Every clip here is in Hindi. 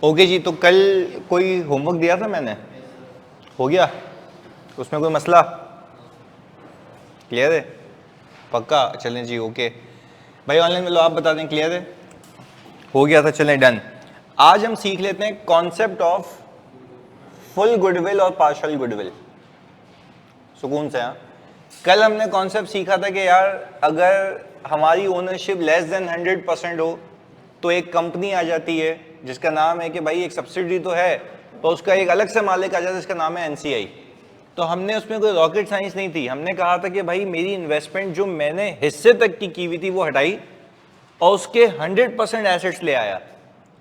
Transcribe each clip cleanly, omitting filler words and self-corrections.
ओके जी, तो कल कोई होमवर्क दिया था मैंने, हो गया? उसमें कोई मसला? क्लियर है? पक्का? चलें जी, ओके भाई। ऑनलाइन में लो, आप बता दें क्लियर है? हो गया था, चलें डन। आज हम सीख लेते हैं कॉन्सेप्ट ऑफ फुल गुडविल और पार्शियल गुडविल। सुकून से। हाँ, कल हमने कॉन्सेप्ट सीखा था कि यार अगर हमारी ओनरशिप लेस देन 100% हो तो एक कंपनी आ जाती है जिसका नाम है कि भाई एक सब्सिडी तो है, तो उसका एक अलग से मालिक आ जाता है जिसका नाम है एनसीआई। तो हमने उसमें कोई रॉकेट साइंस नहीं थी, हमने कहा था कि भाई मेरी इन्वेस्टमेंट जो मैंने हिस्से तक की हुई थी वो हटाई और उसके 100% एसेट्स ले आया।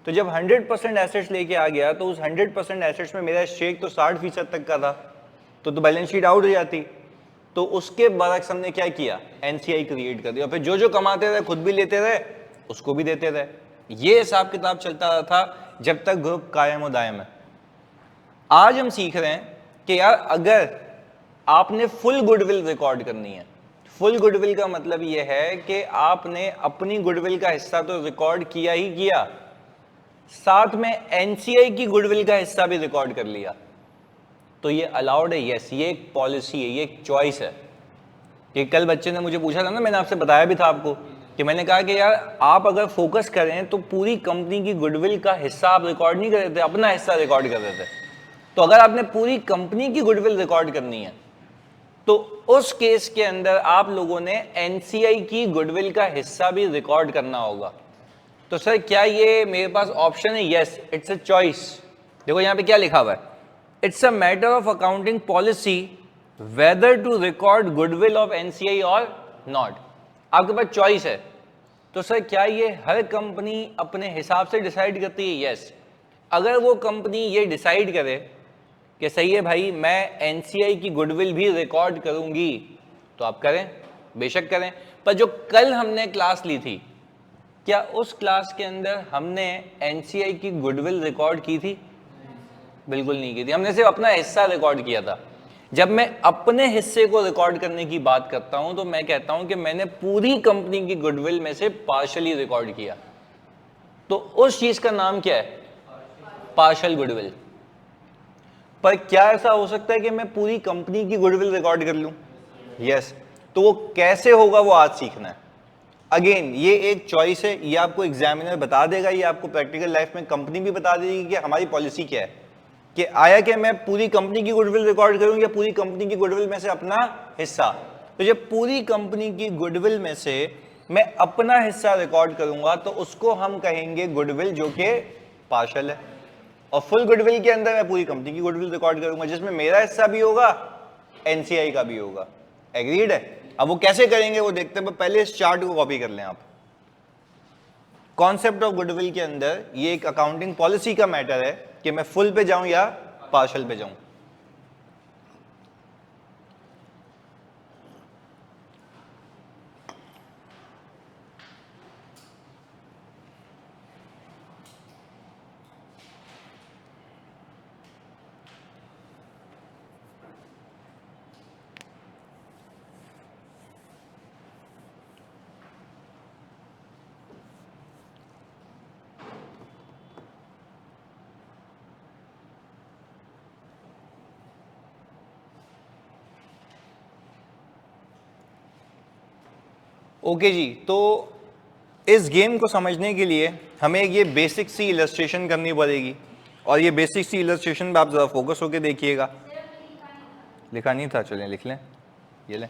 तो जब 100% एसेट्स लेके आ गया तो उस 100% एसेट्स में मेरा शेक तो 60% तक का था, तो बैलेंस शीट आउट हो जाती। तो उसके बरक्स हमने क्या किया, एनसीआई क्रिएट कर दिया, फिर जो जो कमाते रहे खुद भी लेते रहे, उसको भी देते रहे। ये हिसाब किताब चलता रहा था जब तक ग्रुप कायम और दायम है। आज हम सीख रहे हैं कि यार अगर आपने फुल गुडविल रिकॉर्ड करनी है, फुल गुडविल का मतलब यह है कि आपने अपनी गुडविल का हिस्सा तो रिकॉर्ड किया ही किया, साथ में एनसीआई की गुडविल का हिस्सा भी रिकॉर्ड कर लिया, तो ये अलाउड है। यस, ये एक पॉलिसी है, ये एक चॉइस है। कि कल बच्चे ने मुझे पूछा था ना, मैंने आपसे बताया भी था आपको कि मैंने कहा कि यार आप अगर फोकस करें तो पूरी कंपनी की गुडविल का हिस्सा आप रिकॉर्ड नहीं कर रहे थे, अपना हिस्सा रिकॉर्ड कर रहे थे। तो अगर आपने पूरी कंपनी की गुडविल रिकॉर्ड करनी है तो उस केस के अंदर आप लोगों ने एनसीआई की गुडविल का हिस्सा भी रिकॉर्ड करना होगा। तो सर क्या ये मेरे पास ऑप्शन है? Yes, it's a choice. देखो यहां पे क्या लिखा हुआ है, it's a matter of accounting policy whether to record goodwill of NCI और नॉट। आपके पास चॉइस है। तो सर क्या ये हर कंपनी अपने हिसाब से डिसाइड करती है? यस। अगर वो कंपनी ये डिसाइड करे कि सही है भाई मैं एनसीआई की गुडविल भी रिकॉर्ड करूंगी, तो आप करें, बेशक करें। पर जो कल हमने क्लास ली थी, क्या उस क्लास के अंदर हमने एनसीआई की गुडविल रिकॉर्ड की थी? बिल्कुल नहीं की थी, हमने सिर्फ अपना हिस्सा रिकॉर्ड किया था। जब मैं अपने हिस्से को रिकॉर्ड करने की बात करता हूं तो मैं कहता हूं कि मैंने पूरी कंपनी की गुडविल में से पार्शियली रिकॉर्ड किया। तो उस चीज का नाम क्या है? Partial goodwill. पर क्या ऐसा हो सकता है कि मैं पूरी कंपनी की गुडविल रिकॉर्ड कर लूं? यस। तो वो कैसे होगा वो आज सीखना है। अगेन ये एक चॉइस है, ये आपको एग्जामिनर बता देगा, ये आपको प्रैक्टिकल लाइफ में कंपनी भी बता देगी कि हमारी पॉलिसी क्या है, कि आया कि मैं पूरी कंपनी की गुडविल रिकॉर्ड करूं या पूरी कंपनी की गुडविल में से अपना हिस्सा। तो जब पूरी कंपनी की गुडविल में से मैं अपना हिस्सा रिकॉर्ड करूंगा तो उसको हम कहेंगे गुडविल जो कि पार्शियल है। और फुल गुडविल के अंदर मैं पूरी कंपनी की गुडविल रिकॉर्ड करूंगा जिसमें मेरा हिस्सा भी होगा, एनसीआई का भी होगा। एग्रीड है? अब वो कैसे करेंगे वो देखते हैं, पहले इस चार्ट को कॉपी कर लें आप। कॉन्सेप्ट ऑफ गुडविल के अंदर ये एक अकाउंटिंग पॉलिसी का मैटर है कि मैं फुल पे जाऊं या पार्शियल पे जाऊं। ओके जी, तो इस गेम को समझने के लिए हमें ये बेसिक सी इलस्ट्रेशन करनी पड़ेगी, और ये बेसिक सी इलस्ट्रेशन पे आप जरा फोकस होकर देखिएगा। लिखा नहीं था, चलें लिख लें, ये लें।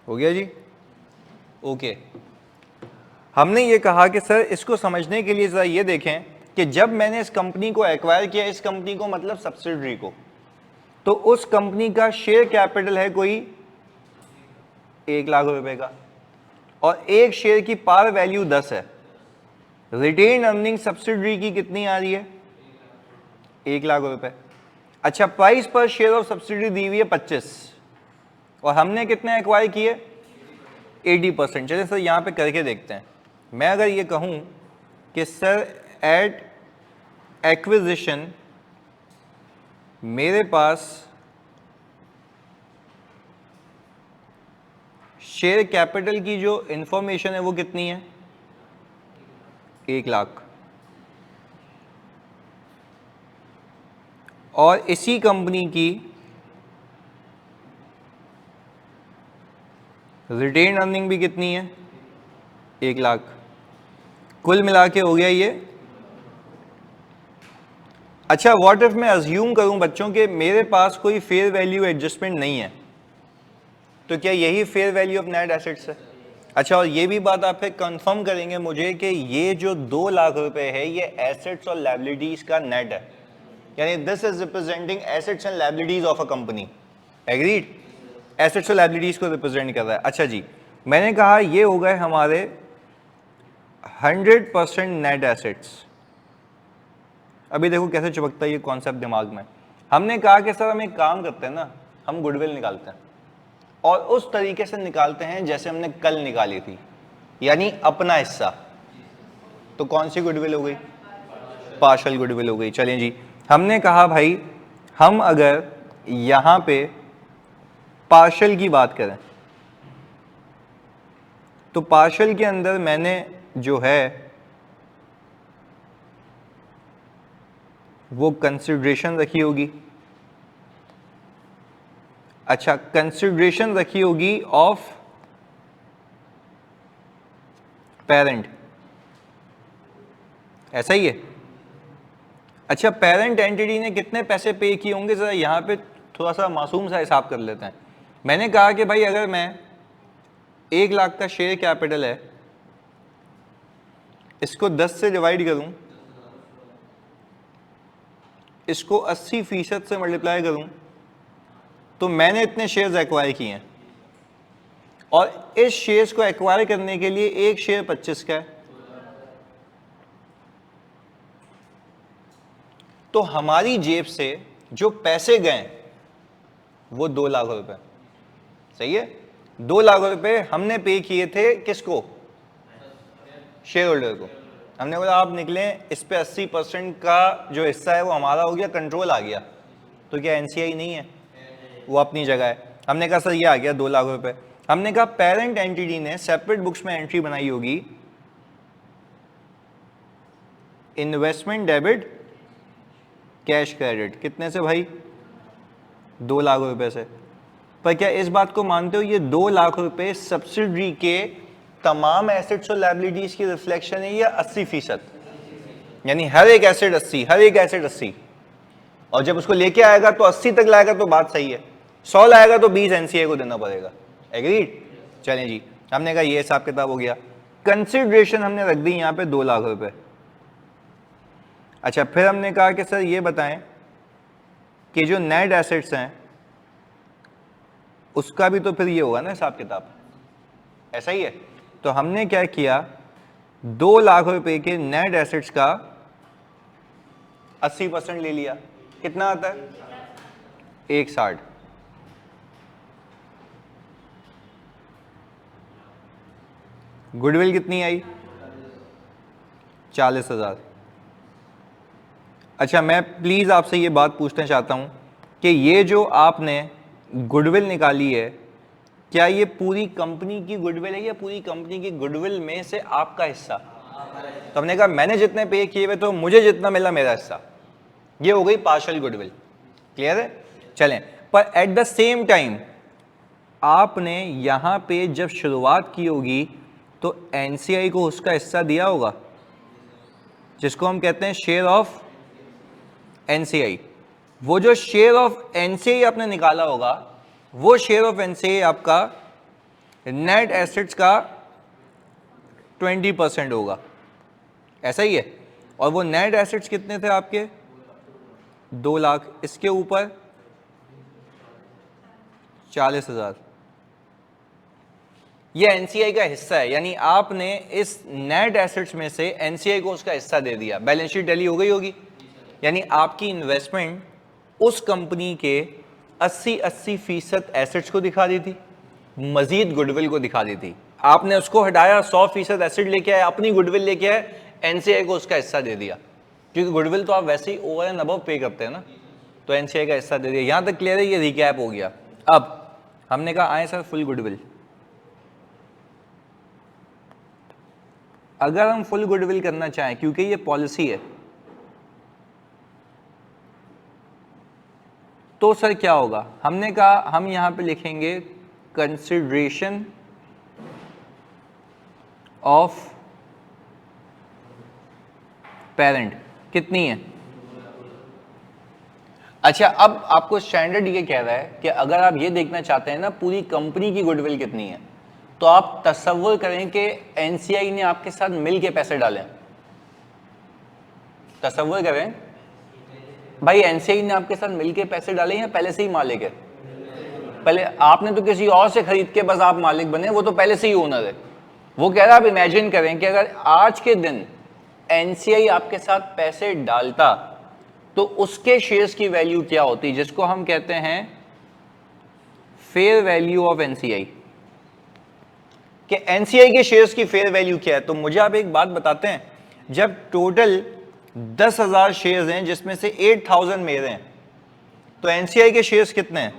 हो गया जी? ओके। हमने ये कहा कि सर इसको समझने के लिए जरा ये देखें कि जब मैंने इस कंपनी को एक्वायर किया, इस कंपनी को मतलब सब्सिडरी को, तो उस कंपनी का शेयर कैपिटल है कोई 1,00,000 रुपए का, और एक शेयर की पार वैल्यू 10 है। रिटेन अर्निंग सब्सिडरी की कितनी आ रही है? 1,00,000 रुपए। अच्छा, प्राइस पर शेयर ऑफ सब्सिडी दी हुई है 25, और हमने कितने एक्वायर किए? 80%। चलिए सर यहां पे करके देखते हैं। मैं अगर ये कहूं कि सर एट एक्विजिशन मेरे पास शेयर कैपिटल की जो इंफॉर्मेशन है वो कितनी है, 1 लाख, और इसी कंपनी की रिटेन अर्निंग भी कितनी है, 1 लाख। कुल मिला के हो गया ये। अच्छा, व्हाट इफ मैं अज्यूम करूं बच्चों के मेरे पास कोई फेयर वैल्यू एडजस्टमेंट नहीं है, तो क्या यही fair value of net assets है? अच्छा, और ये भी बात आप फिर कंफर्म करेंगे मुझे कि ये जो 2 लाख रुपए है ये एसेट्स और लायबिलिटीज का नेट है, यानी this is representing assets and liabilities of a company. Agreed? Assets और लायबिलिटीज को रिप्रेजेंट कर रहा है। अच्छा जी, मैंने कहा ये हो गए हमारे 100% नेट एसेट्स। अभी देखो कैसे चिपकता है ये कॉन्सेप्ट दिमाग में। हमने कहा कि सर हम एक काम करते हैं ना, हम गुडविल निकालते हैं और उस तरीके से निकालते हैं जैसे हमने कल निकाली थी, यानी अपना हिस्सा। तो कौन सी गुडविल हो गई? पार्शियल गुडविल हो गई। चलें जी, हमने कहा भाई हम अगर यहां पे पार्शियल की बात करें तो पार्शियल के अंदर मैंने जो है वो कंसिडरेशन रखी होगी। अच्छा, कंसिडरेशन रखी होगी ऑफ पेरेंट, ऐसा ही है? अच्छा, पेरेंट एंटिटी ने कितने पैसे पे किए होंगे, जरा यहां पे थोड़ा सा मासूम सा हिसाब कर लेते हैं। मैंने कहा कि भाई अगर मैं 1 लाख का शेयर कैपिटल है, इसको 10 से डिवाइड करूं, इसको 80% से मल्टीप्लाई करूं, तो मैंने इतने शेयर्स एक्वायर किए हैं और इस शेयर्स को एक्वायर करने के लिए एक शेयर 25 का है। तो हमारी जेब से जो पैसे गए वो 2 लाख रुपए। सही है? 2 लाख रुपए हमने पे किए थे किसको? शेयर होल्डर को। हमने बोला आप निकले, इस पे 80% का जो हिस्सा है वो हमारा हो गया, कंट्रोल आ गया। तो क्या एनसीआई नहीं है? वो अपनी जगह है। हमने कहा सर ये आ गया 2 लाख रुपए। हमने कहा पेरेंट एंटिटी ने सेपरेट बुक्स में एंट्री बनाई होगी, इन्वेस्टमेंट डेबिट कैश क्रेडिट। कितने से भाई? 2 लाख रुपए से। पर क्या इस बात को मानते हो ये 2 लाख रुपए सब्सिडरी के तमाम एसेट्स और लायबिलिटीज की रिफ्लेक्शन है या 80%? यानी हर एक एसेट 80, हर एक एसेट 80, और जब उसको लेके आएगा तो 80 तक लाएगा तो बात सही है, 100 लाएगा तो 20 एनसीए को देना पड़ेगा। एग्रीड? चलें जी, हमने कहा ये हिसाब किताब हो गया। कंसिडरेशन हमने रख दी यहां पे 2 लाख रुपए। अच्छा, फिर हमने कहा कि सर ये बताएं कि जो नेट एसेट्स हैं उसका भी तो फिर ये होगा ना हिसाब किताब, ऐसा ही है? तो हमने क्या किया, 2 लाख रुपए के नेट एसेट्स का 80% ले लिया। कितना आता है? 160। गुडविल कितनी आई? 40,000। अच्छा, मैं प्लीज आपसे ये बात पूछना चाहता हूं कि ये जो आपने गुडविल निकाली है, क्या ये पूरी कंपनी की गुडविल है या पूरी कंपनी की गुडविल में से आपका हिस्सा? तो हमने कहा मैंने जितने पे किए हुए तो मुझे जितना मिला मेरा हिस्सा। ये हो गई पार्शियल गुडविल। क्लियर है? चलें, पर एट द सेम टाइम आपने यहां पे जब शुरुआत की होगी तो एनसीआई को उसका हिस्सा दिया होगा, जिसको हम कहते हैं शेयर ऑफ एनसीआई। वो जो शेयर ऑफ एनसीआई आपने निकाला होगा, वो शेयर ऑफ एनसीआई आपका नेट एसेट्स का 20% होगा, ऐसा ही है? और वो नेट एसेट्स कितने थे आपके? 2 लाख। इसके ऊपर 40,000। ये एनसीआई का हिस्सा है, यानी आपने इस नेट एसेट्स में से एनसीआई को उसका हिस्सा दे दिया। बैलेंस शीट टैली हो गई होगी, यानी आपकी इन्वेस्टमेंट उस कंपनी के 80% एसेट्स को दिखा दी थी, मजीद गुडविल को दिखा दी थी। आपने उसको हटाया, 100% एसेट लेके आए, अपनी गुडविल लेके आए, एनसीआई को उसका हिस्सा दे दिया, क्योंकि गुडविल तो आप वैसे ही ओवर एंड अबव पे करते हैं ना, तो एनसीआई का हिस्सा दे दिया। यहां तक क्लियर है, ये रिकैप हो गया। अब हमने कहा आए सर फुल गुडविल, अगर हम फुल गुडविल करना चाहें क्योंकि ये पॉलिसी है, तो सर क्या होगा? हमने कहा हम यहां पे लिखेंगे कंसिडरेशन ऑफ पेरेंट कितनी है। अच्छा, अब आपको स्टैंडर्ड ये कह रहा है कि अगर आप ये देखना चाहते हैं ना पूरी कंपनी की गुडविल कितनी है, तो आप तसव्वुर करें कि एनसीआई ने आपके साथ मिल के पैसे डाले। तसव्वुर करें भाई, एनसीआई ने आपके साथ मिल के पैसे डाले या पहले से ही मालिक है? पहले आपने तो किसी और से खरीद के बस आप मालिक बने, वो तो पहले से ही ओनर है। वो कह रहा है आप इमेजिन करें कि अगर आज के दिन एनसीआई आपके साथ पैसे डालता तो उसके शेयर्स की वैल्यू क्या होती, जिसको हम कहते हैं फेयर वैल्यू ऑफ एनसीआई, कि एनसीआई के शेयर्स की फेयर वैल्यू क्या है। तो मुझे आप एक बात बताते हैं, जब टोटल 10,000 शेयर्स हैं जिसमें से 8,000 मेरे हैं, तो एनसीआई के शेयर्स कितने हैं?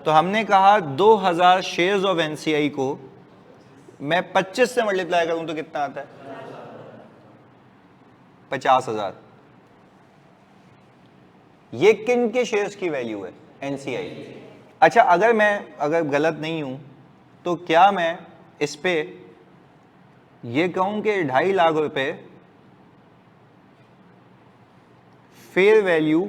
तो हमने कहा 2,000 शेयर्स ऑफ एनसीआई को मैं 25 से मल्टीप्लाई करूं तो कितना आता है? 50,000। ये किन के शेयर्स की वैल्यू है? एनसीआई। अच्छा, अगर गलत नहीं हूं तो क्या मैं इस पे ये कहूं कि 2.5 लाख रुपए फेयर वैल्यू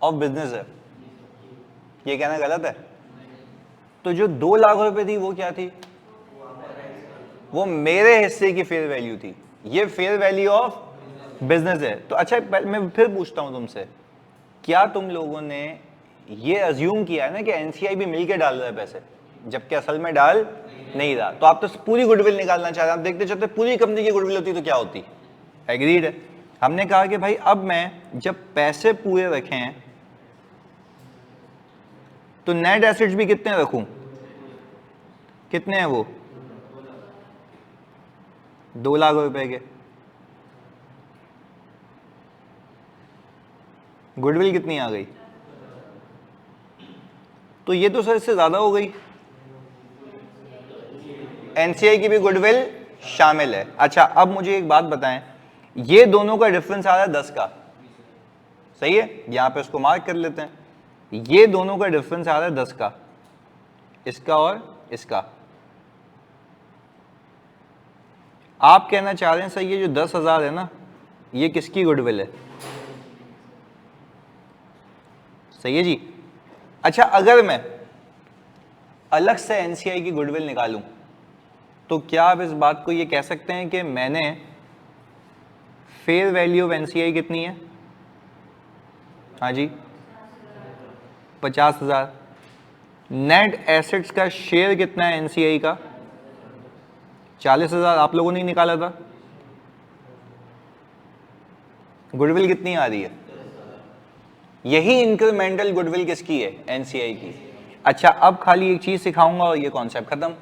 ऑफ बिजनेस है? ये कहना गलत है? तो जो 2 लाख रुपए थी वो क्या थी? वो मेरे हिस्से की फेयर वैल्यू थी। ये फेयर वैल्यू ऑफ बिजनेस है। तो अच्छा, मैं फिर पूछता हूं तुमसे, क्या तुम लोगों ने ये अज्यूम किया है ना कि एनसीआई भी मिलके डाल रहा है पैसे, जबकि असल में डाल नहीं रहा? तो आप तो पूरी गुडविल निकालना चाह रहे हैं। आप देखते चलते पूरी कंपनी की गुडविल होती तो क्या होती? एग्रीड है। हमने कहा कि भाई अब मैं जब पैसे पूरे रखे हैं तो नेट एसेट्स भी कितने रखूं? कितने हैं वो? 2 लाख रुपए के। गुडविल कितनी आ गई? तो ये तो सर इससे ज्यादा हो गई। एनसीआई की भी गुडविल शामिल है। अच्छा, अब मुझे एक बात बताएं, ये दोनों का डिफरेंस आ रहा है 10 का, सही है? यहां पे उसको मार्क कर लेते हैं। ये दोनों का डिफरेंस आ रहा है 10 का, इसका और इसका। आप कहना चाह रहे हैं सर ये जो 10,000 है ना, ये किसकी गुडविल है? सही है जी। अच्छा, अगर मैं अलग से एनसीआई की गुडविल निकालूं तो क्या आप इस बात को ये कह सकते हैं कि मैंने फेयर वैल्यू ऑफ एनसीआई कितनी है? हाँ जी, 50,000। नेट एसेट्स का शेयर कितना है एनसीआई का? 40,000। आप लोगों ने निकाला था। गुडविल कितनी आ रही है? यही इंक्रीमेंटल गुडविल किसकी है? एनसीआई की। अच्छा, अब खाली एक चीज सिखाऊंगा और ये कॉन्सेप्ट खत्म।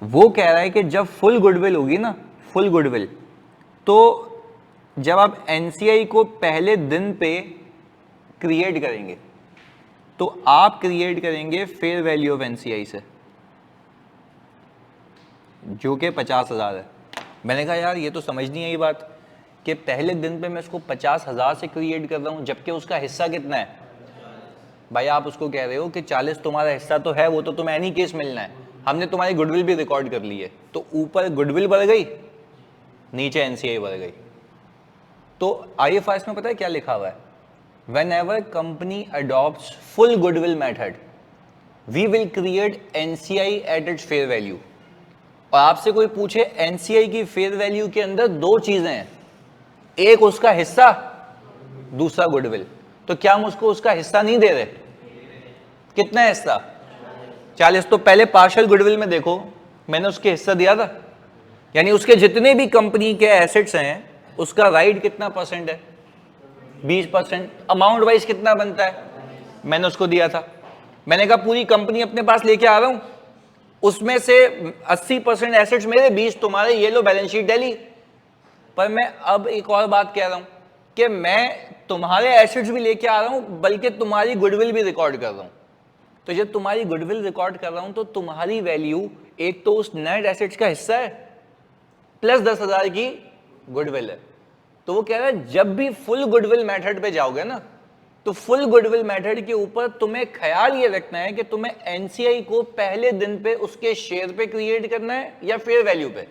वो कह रहा है कि जब फुल गुडविल होगी ना, फुल गुडविल, तो जब आप एनसीआई को पहले दिन पे क्रिएट करेंगे तो आप क्रिएट करेंगे फेयर वैल्यू ऑफ एनसीआई से, जो कि 50,000 है। मैंने कहा यार ये तो समझ नहीं आई बात कि पहले दिन पे मैं उसको 50,000 से क्रिएट कर रहा हूं, जबकि उसका हिस्सा कितना है? भाई आप उसको कह रहे हो कि 40 तुम्हारा हिस्सा तो है, वो तो तुम्हें एनी केस मिलना है। हमने तुम्हारी गुडविल भी रिकॉर्ड कर ली है, तो ऊपर गुडविल बढ़ गई, नीचे एनसीआई बढ़ गई। तो आईएफआरएस में पता है क्या लिखा हुआ है? Whenever company adopts full goodwill method, we will create NCI at its fair value। और आपसे कोई पूछे NCI की फेयर वैल्यू के अंदर 2 चीजें हैं, एक उसका हिस्सा, दूसरा गुडविल। तो क्या हम उसको उसका हिस्सा नहीं दे रहे? कितना हिस्सा? 40। तो पहले पार्शियल गुडविल में देखो, मैंने उसके हिस्सा दिया था, यानी उसके जितने भी कंपनी के एसेट्स हैं उसका राइट कितना परसेंट है? 20%। अमाउंट वाइज कितना बनता है? मैंने उसको दिया था। मैंने कहा पूरी कंपनी अपने पास लेके आ रहा हूं, उसमें से 80% एसेट्स मेरे, 20 तुम्हारे, ये लो बैलेंस शीट डेली। पर मैं अब एक और बात कह रहा हूं कि मैं तुम्हारे एसेट्स भी लेके आ रहा हूं, बल्कि तुम्हारी गुडविल भी रिकॉर्ड कर रहा हूं। तो जब तुम्हारी गुडविल रिकॉर्ड कर रहा हूं तो तुम्हारी वैल्यू एक तो उस नेट एसेट्स का हिस्सा है प्लस 10,000 की गुडविल है। तो वो कह रहा है जब भी फुल गुडविल मेथड पे जाओगे ना, तो फुल गुडविल मेथड के ऊपर तुम्हें ख्याल ये रखना है कि तुम्हें एनसीआई को पहले दिन पे उसके शेयर पे क्रिएट करना है या फेयर वैल्यू पे।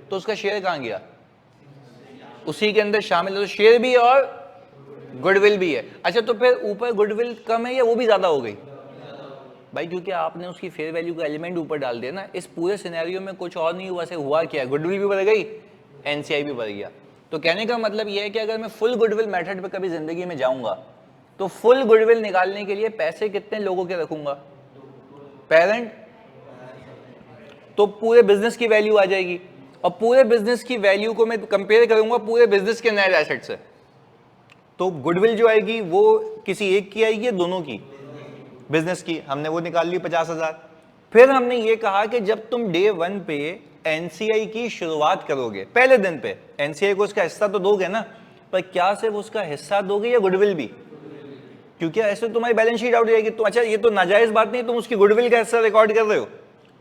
तो उसका शेयर कहां गया? उसी के अंदर शामिल है, तो शेयर भी और गुडविल भी है। अच्छा, तो फिर ऊपर गुडविल कम है या वो भी ज्यादा हो गई भाई? क्योंकि आपने उसकी फेयर वैल्यू का एलिमेंट ऊपर डाल दिया ना। इस पूरे सिनेरियो में कुछ और नहीं हुआ, से हुआ क्या? गुडविल भी बढ़ गई, एनसीआई भी बढ़ गया। तो कहने का मतलब यह है कि अगर मैं फुल गुडविल मेथड पे कभी जिंदगी में जाऊंगा तो फुल गुडविल निकालने के लिए पैसे कितने लोगों के रखूंगा? पेरेंट। तो पूरे बिजनेस की वैल्यू आ जाएगी, और पूरे बिजनेस की वैल्यू को मैं कंपेयर करूंगा पूरे बिजनेस के नेट एसेट से। तो गुडविल जो आएगी वो किसी एक की आएगी या दोनों की? बिजनेस की। हमने वो निकाल ली 50,000। फिर हमने ये कहा कि जब तुम डे 1 पे एनसीआई की शुरुआत करोगे, पहले दिन पे एनसीआई को उसका हिस्सा तो दोगे ना, पर क्या सिर्फ उसका हिस्सा दोगे या गुडविल भी? क्योंकि ऐसे तुम्हारी बैलेंस शीट आउट हो जाएगी। तो अच्छा, ये तो नाजायज बात नहीं, तुम उसकी गुडविल का हिस्सा रिकॉर्ड कर रहे हो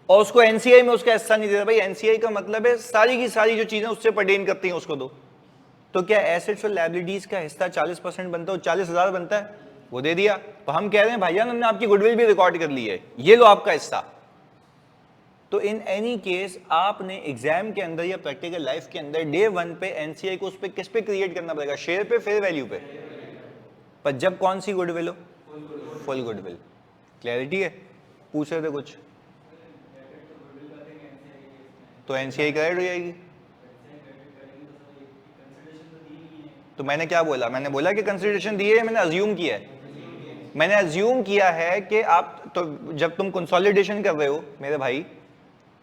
और उसको एनसीआई में उसका हिस्सा नहीं दे रहे। भाई एनसीआई का मतलब है सारी की सारी जो चीजें उससे पर्टेन करती हैं उसको दो। तो क्या एसेट्स और लायबिलिटीज का हिस्सा 40% बनता है, 40,000 बनता है, वो दे दिया। तो हम कह रहे हैं भाईजान हमने आपकी गुडविल भी रिकॉर्ड कर ली है, ये लो आपका हिस्सा। तो इन एनी केस आपने एग्जाम के अंदर या प्रैक्टिकल लाइफ के अंदर डे 1 पे एनसीआई को उस पे किस पे क्रिएट करना पड़ेगा? शेयर पे, फेयर वैल्यू पे। पर जब कौन सी गुडविल हो? Full goodwill. क्लैरिटी है? पूछ रहे थे कुछ? तो एनसीआई क्रेडिट हो जाएगी। तो मैंने क्या बोला? मैंने बोला कि कंसिडरेशन दी है, मैंने अज्यूम किया है। मैंने अज्यूम किया है कि आप तो जब तुम कंसोलिडेशन कर रहे हो मेरे भाई,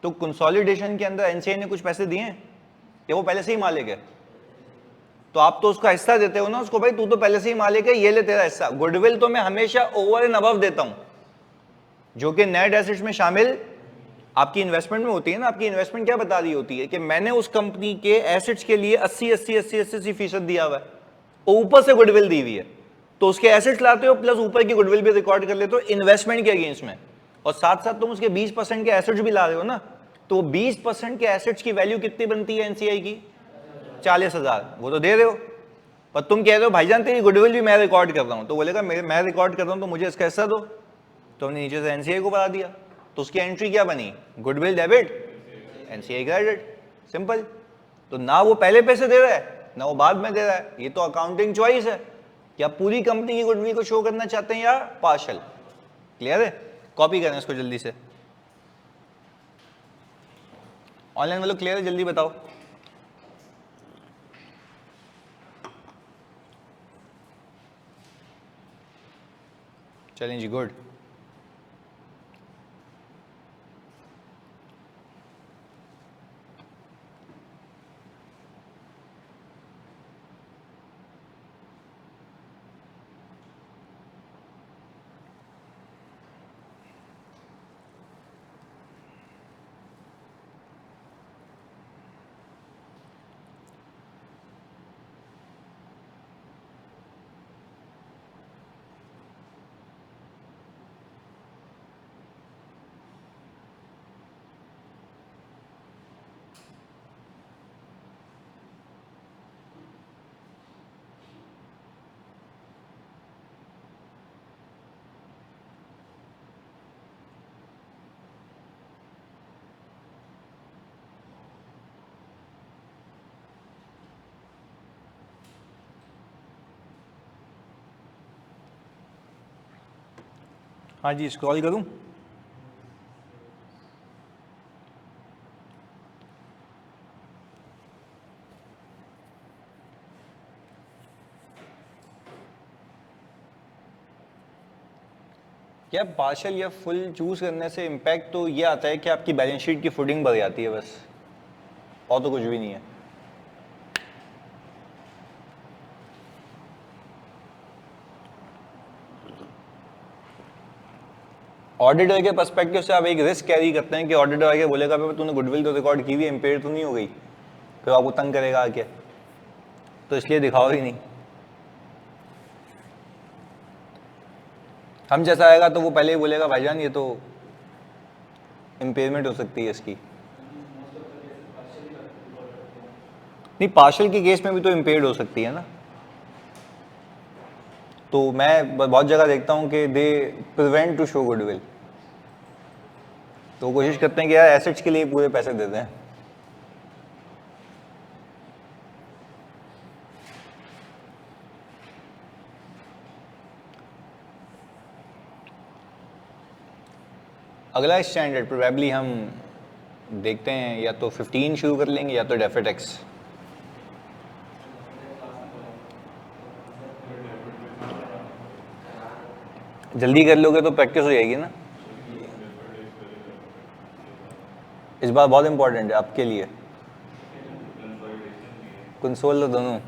तो कंसोलिडेशन के अंदर एनसीआई ने कुछ पैसे दिए हैं या वो पहले से ही मालिक है? तो आप तो उसका हिस्सा देते हो ना उसको, भाई तू तो पहले से ही मालिक है, ये ले तेरा हिस्सा। गुडविल तो मैं हमेशा ओवर एंड अबव देता हूं, जो कि नेट एसेट्स में शामिल आपकी इन्वेस्टमेंट में होती है ना। आपकी इन्वेस्टमेंट क्या बता रही होती है कि मैंने उस कंपनी के एसेट्स के लिए 80% दिया हुआ है, ऊपर से गुडविल दी हुई है। तो उसके एसेट्स लाते हो प्लस ऊपर की गुडविल भी रिकॉर्ड कर लेते हो इन्वेस्टमेंट के अगेंस्ट में, और साथ साथ तुम उसके 20% के एसेट्स भी ला रहे हो ना। तो 20% के एसेट्स की वैल्यू कितनी बनती है एनसीआई की? 40,000। वो तो दे रहे हो, पर तुम कह रहे हो भाईजान तेरी गुडविल भी मैं रिकॉर्ड कर रहा हूं। तो बोलेगा मैं रिकॉर्ड कर रहा हूं तो मुझे इसका हिस्सा दो। तो हमने नीचे से एनसीआई को बता दिया, तो उसकी एंट्री क्या बनी? Goodwill debit, NCI credit. Simple. तो ना वो पहले पैसे दे रहा है ना वो बाद में दे रहा है, ये तो अकाउंटिंग चॉइस है कि आप पूरी कंपनी की गुडविल को शो करना चाहते हैं या पार्शल। क्लियर है? कॉपी करें इसको जल्दी से। ऑनलाइन वालों क्लियर है? जल्दी बताओ। चलें जी, गुड। हाँ जी, स्क्रॉल करूं? क्या पार्शल या फुल चूज करने से इम्पैक्ट तो ये आता है कि आपकी बैलेंस शीट की फुटिंग बढ़ जाती है, बस, और तो कुछ भी नहीं है। ऑडिटर के पर्सपेक्टिव से आप एक रिस्क कैरी करते हैं कि ऑडिटर आगे बोलेगा तूने गुडविल तो रिकॉर्ड की हुई है, इम्पेयर तो नहीं हो गई। फिर आपको तंग करेगा आके, तो इसलिए दिखाओ ही नहीं। हम जैसा आएगा तो वो पहले ही बोलेगा भाईजान ये तो इम्पेयरमेंट हो सकती है इसकी। नहीं, पार्शल के केस में भी तो इम्पेयर्ड हो सकती है ना। तो मैं बहुत जगह देखता हूँ कि they prevent to show goodwill, तो कोशिश करते हैं कि यार एसेट्स के लिए पूरे पैसे दे दें। अगला स्टैंडर्ड प्रोबेबली हम देखते हैं, या तो 15 शुरू कर लेंगे या तो डेफिट एक्स। जल्दी कर लोगे तो प्रैक्टिस हो जाएगी ना। इस बार बहुत इंपॉर्टेंट है आपके लिए, कंसोल तो दोनों।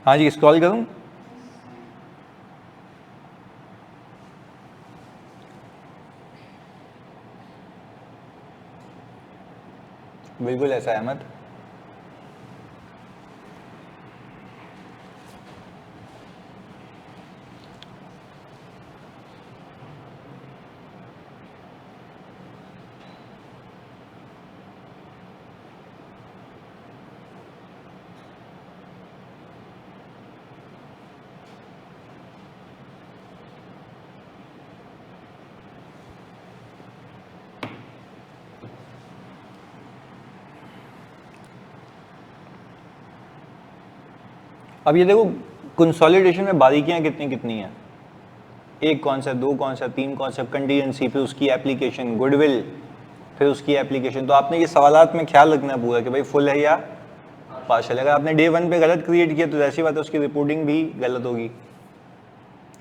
हाँ जी, स्क्रॉल करूं? बिल्कुल ऐसा है अहमद। अब ये देखो कंसोलिडेशन में बारीकियां कितनी कितनी हैं। एक कॉन्सेप्ट, दो कॉन्सेप्ट, तीन कॉन्सेप्ट, कंटीजेंसी, फिर उसकी एप्लीकेशन, गुडविल, फिर उसकी एप्लीकेशन। तो आपने ये सवालात में ख्याल रखना है पूरा कि भाई फुल है या पार्शल। अगर आपने डे 1 पे गलत क्रिएट किया तो ऐसी बात है उसकी रिपोर्टिंग भी गलत होगी।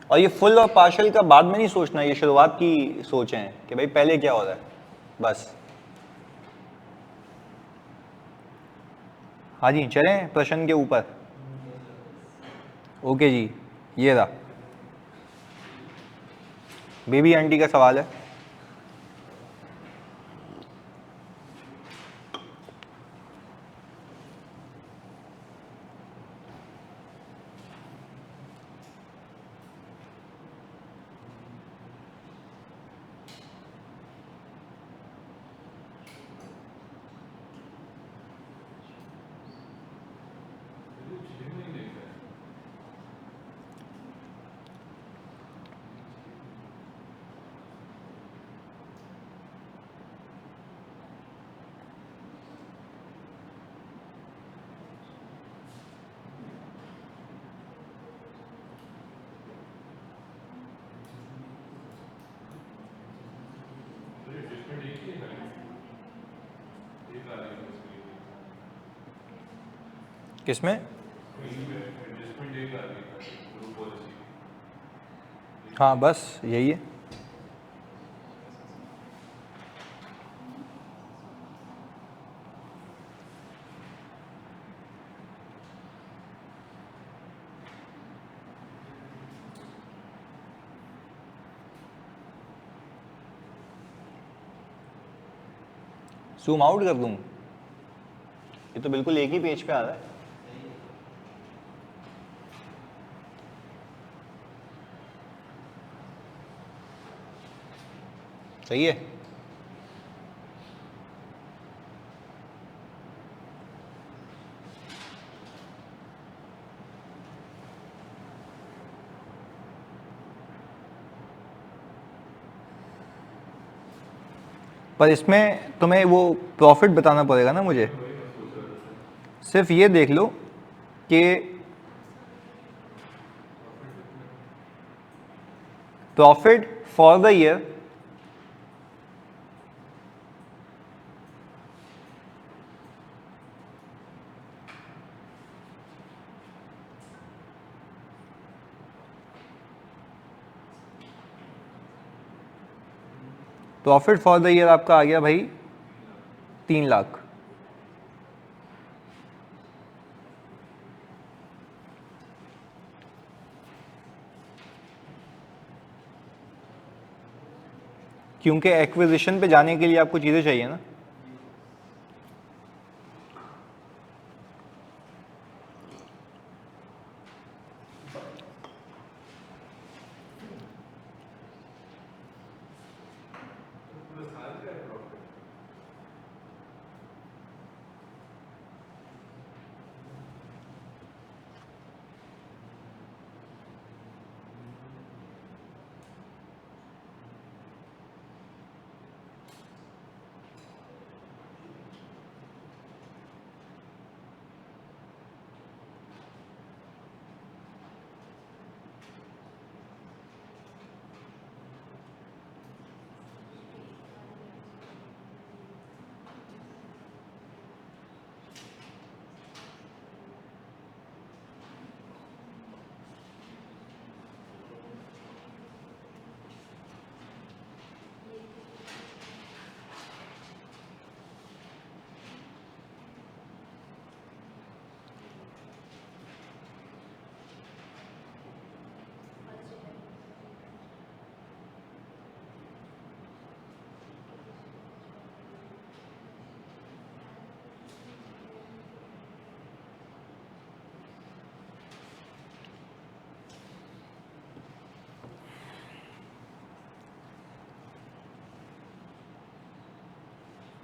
और ये फुल और पार्शल का बाद में नहीं सोचना, ये शुरुआत की सोच है कि भाई पहले क्या हो रहा है बस। हाँ जी, चलें प्रश्न के ऊपर। ओके जी, ये रहा बेबी आंटी का सवाल है। किसमें? हाँ बस यही है। जूम आउट कर दूं? ये तो बिल्कुल एक ही पेज पे आ रहा है। सही है। पर इसमें तुम्हें वो प्रॉफिट बताना पड़ेगा ना मुझे। सिर्फ ये देख लो कि profit for the year profit for the year आपका आ गया भाई 3 लाख। क्योंकि एक्विजिशन पे जाने के लिए आपको चीज़ें चाहिए ना।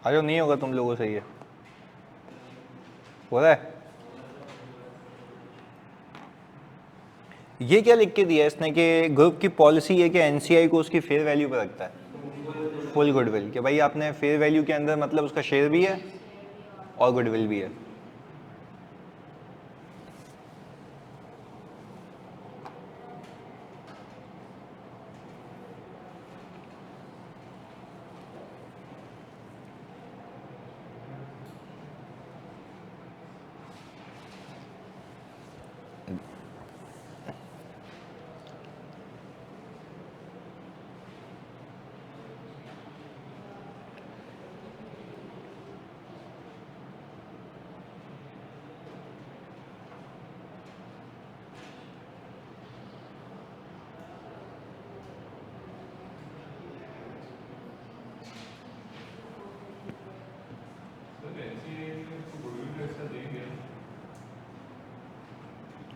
अरे नहीं होगा तुम लोगों से, ये हो रहा है। ये क्या लिख के दिया है इसने कि ग्रुप की पॉलिसी है कि एनसीआई को उसकी फेयर वैल्यू पर रखता है, फुल गुडविल, कि भाई आपने फेयर वैल्यू के अंदर मतलब उसका शेयर भी है और गुडविल भी है।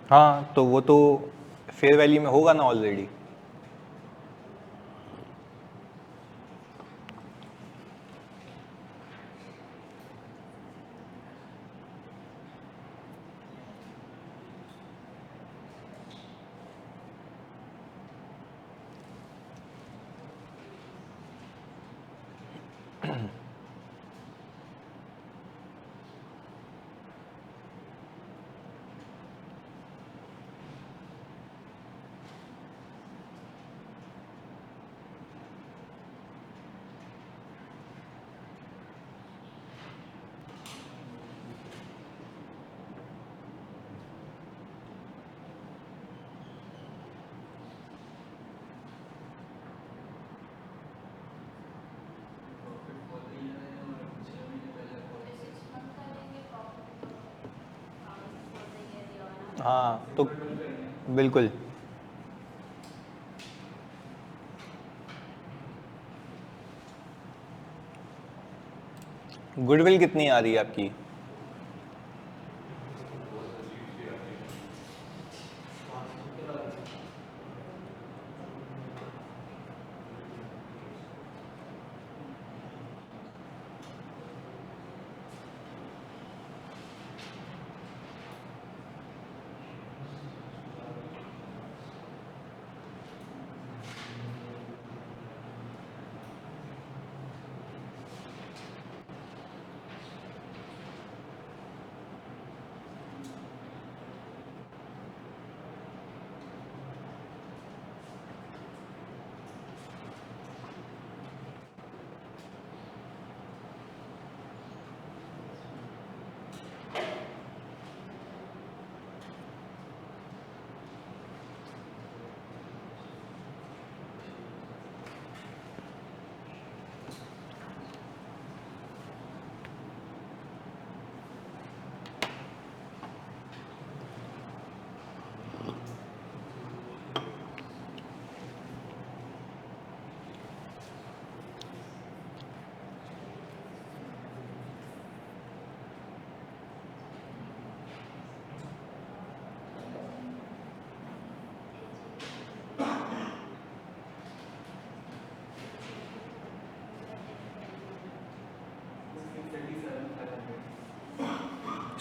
हाँ तो वो तो फेयर वैल्यू में होगा ना ऑलरेडी। हाँ तो बिल्कुल। गुडविल कितनी आ रही है आपकी?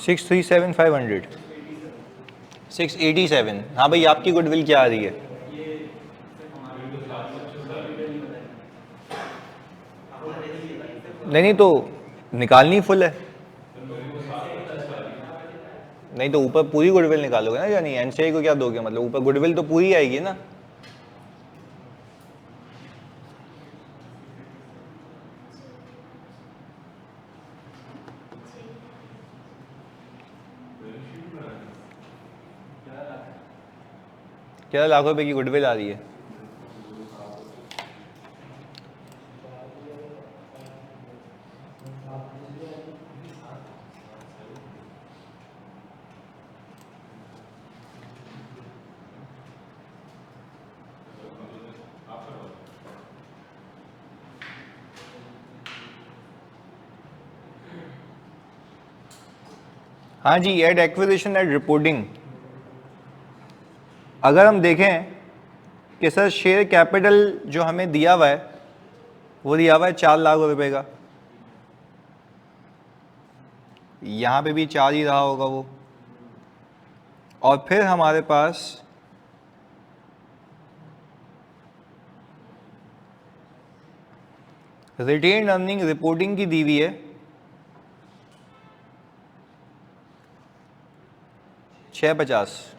637,500 687। हाँ भाई, आपकी गुडविल क्या आ रही है? नहीं तो निकालनी फुल है। नहीं तो ऊपर पूरी गुडविल निकालोगे ना, या नहीं? एनसीआई को क्या दोगे? मतलब ऊपर गुडविल तो पूरी आएगी ना। क्या लाख रुपए की गुडविल आ रही है? हाँ जी, एड एक्विजिशन एड रिपोर्टिंग। अगर हम देखें कि सर शेयर कैपिटल जो हमें दिया हुआ है वो दिया हुआ है 4 लाख रुपए का, यहाँ पे भी 4 ही रहा होगा वो। और फिर हमारे पास रिटेन अर्निंग रिपोर्टिंग की दी हुई है 650।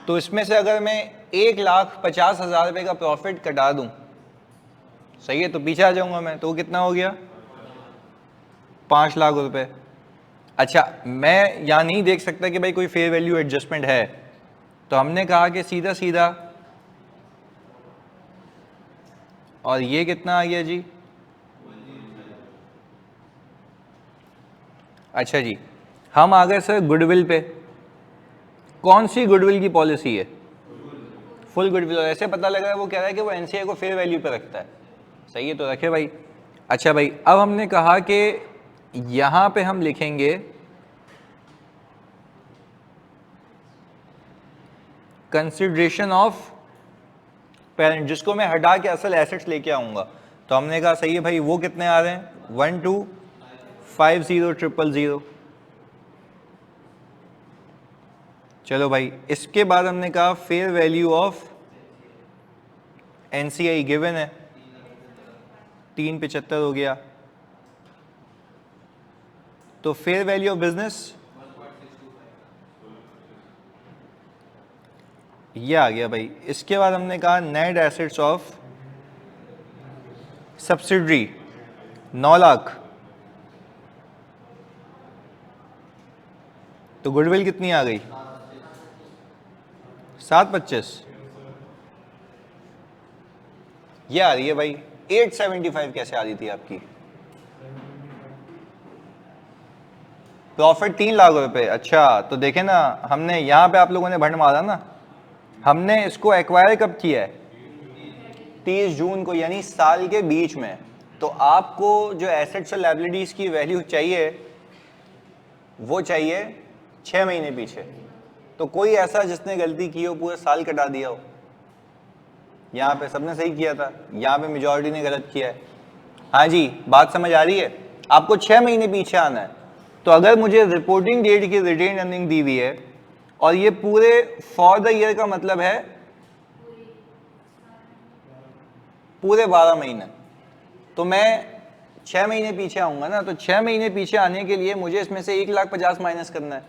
तो इसमें से अगर मैं 1,50,000 रुपये का प्रॉफिट कटा दूं, सही है, तो पीछे आ जाऊंगा मैं, तो कितना हो गया? 5 लाख रुपए। अच्छा, मैं यहाँ नहीं देख सकता कि भाई कोई फेयर वैल्यू एडजस्टमेंट है, तो हमने कहा कि सीधा सीधा, और ये कितना आ गया जी? अच्छा जी, हम आ गए सर गुडविल पे। कौन सी गुडविल की पॉलिसी है? Full goodwill. और ऐसे पता लग रहा है वो कह रहा है कि वो एनसीआई को फेयर वैल्यू पे रखता है। सही है, तो रखे भाई। अच्छा भाई, अब हमने कहा कि यहां पे हम लिखेंगे कंसिडरेशन ऑफ पेरेंट, जिसको मैं हटा के असल एसेट्स लेके आऊंगा। तो हमने कहा सही है भाई, वो कितने आ रहे हैं? 1250,000,000। चलो भाई, इसके बाद हमने कहा fair value of NCI given है 375 हो गया। तो फेयर वैल्यू ऑफ बिजनेस ये आ गया भाई। इसके बाद हमने कहा net assets of subsidiary 9 lakh. तो गुडविल कितनी आ गई? 725। ये आ रही है भाई। 875 कैसे आ रही थी आपकी? प्रॉफिट 3 लाख रुपए। अच्छा, तो देखें ना, हमने यहां पे आप लोगों ने भंड मारा ना। हमने इसको एक्वायर कब किया है? 30 जून को, यानी साल के बीच में। तो आपको जो एसेट्स और लायबिलिटीज की वैल्यू चाहिए वो चाहिए 6 महीने पीछे। तो कोई ऐसा जिसने गलती की हो, पूरा साल कटा दिया हो? यहाँ पे सबने सही किया था, यहाँ पे मेजॉरिटी ने गलत किया है। हाँ जी, बात समझ आ रही है? आपको 6 महीने पीछे आना है। तो अगर मुझे रिपोर्टिंग डेट की रिटेन अर्निंग दी हुई है और ये पूरे फॉर द ईयर का मतलब है पूरे 12 महीने, तो मैं 6 महीने पीछे आऊंगा ना। तो 6 महीने पीछे आने के लिए मुझे इसमें से 1,50,000 माइनस करना है।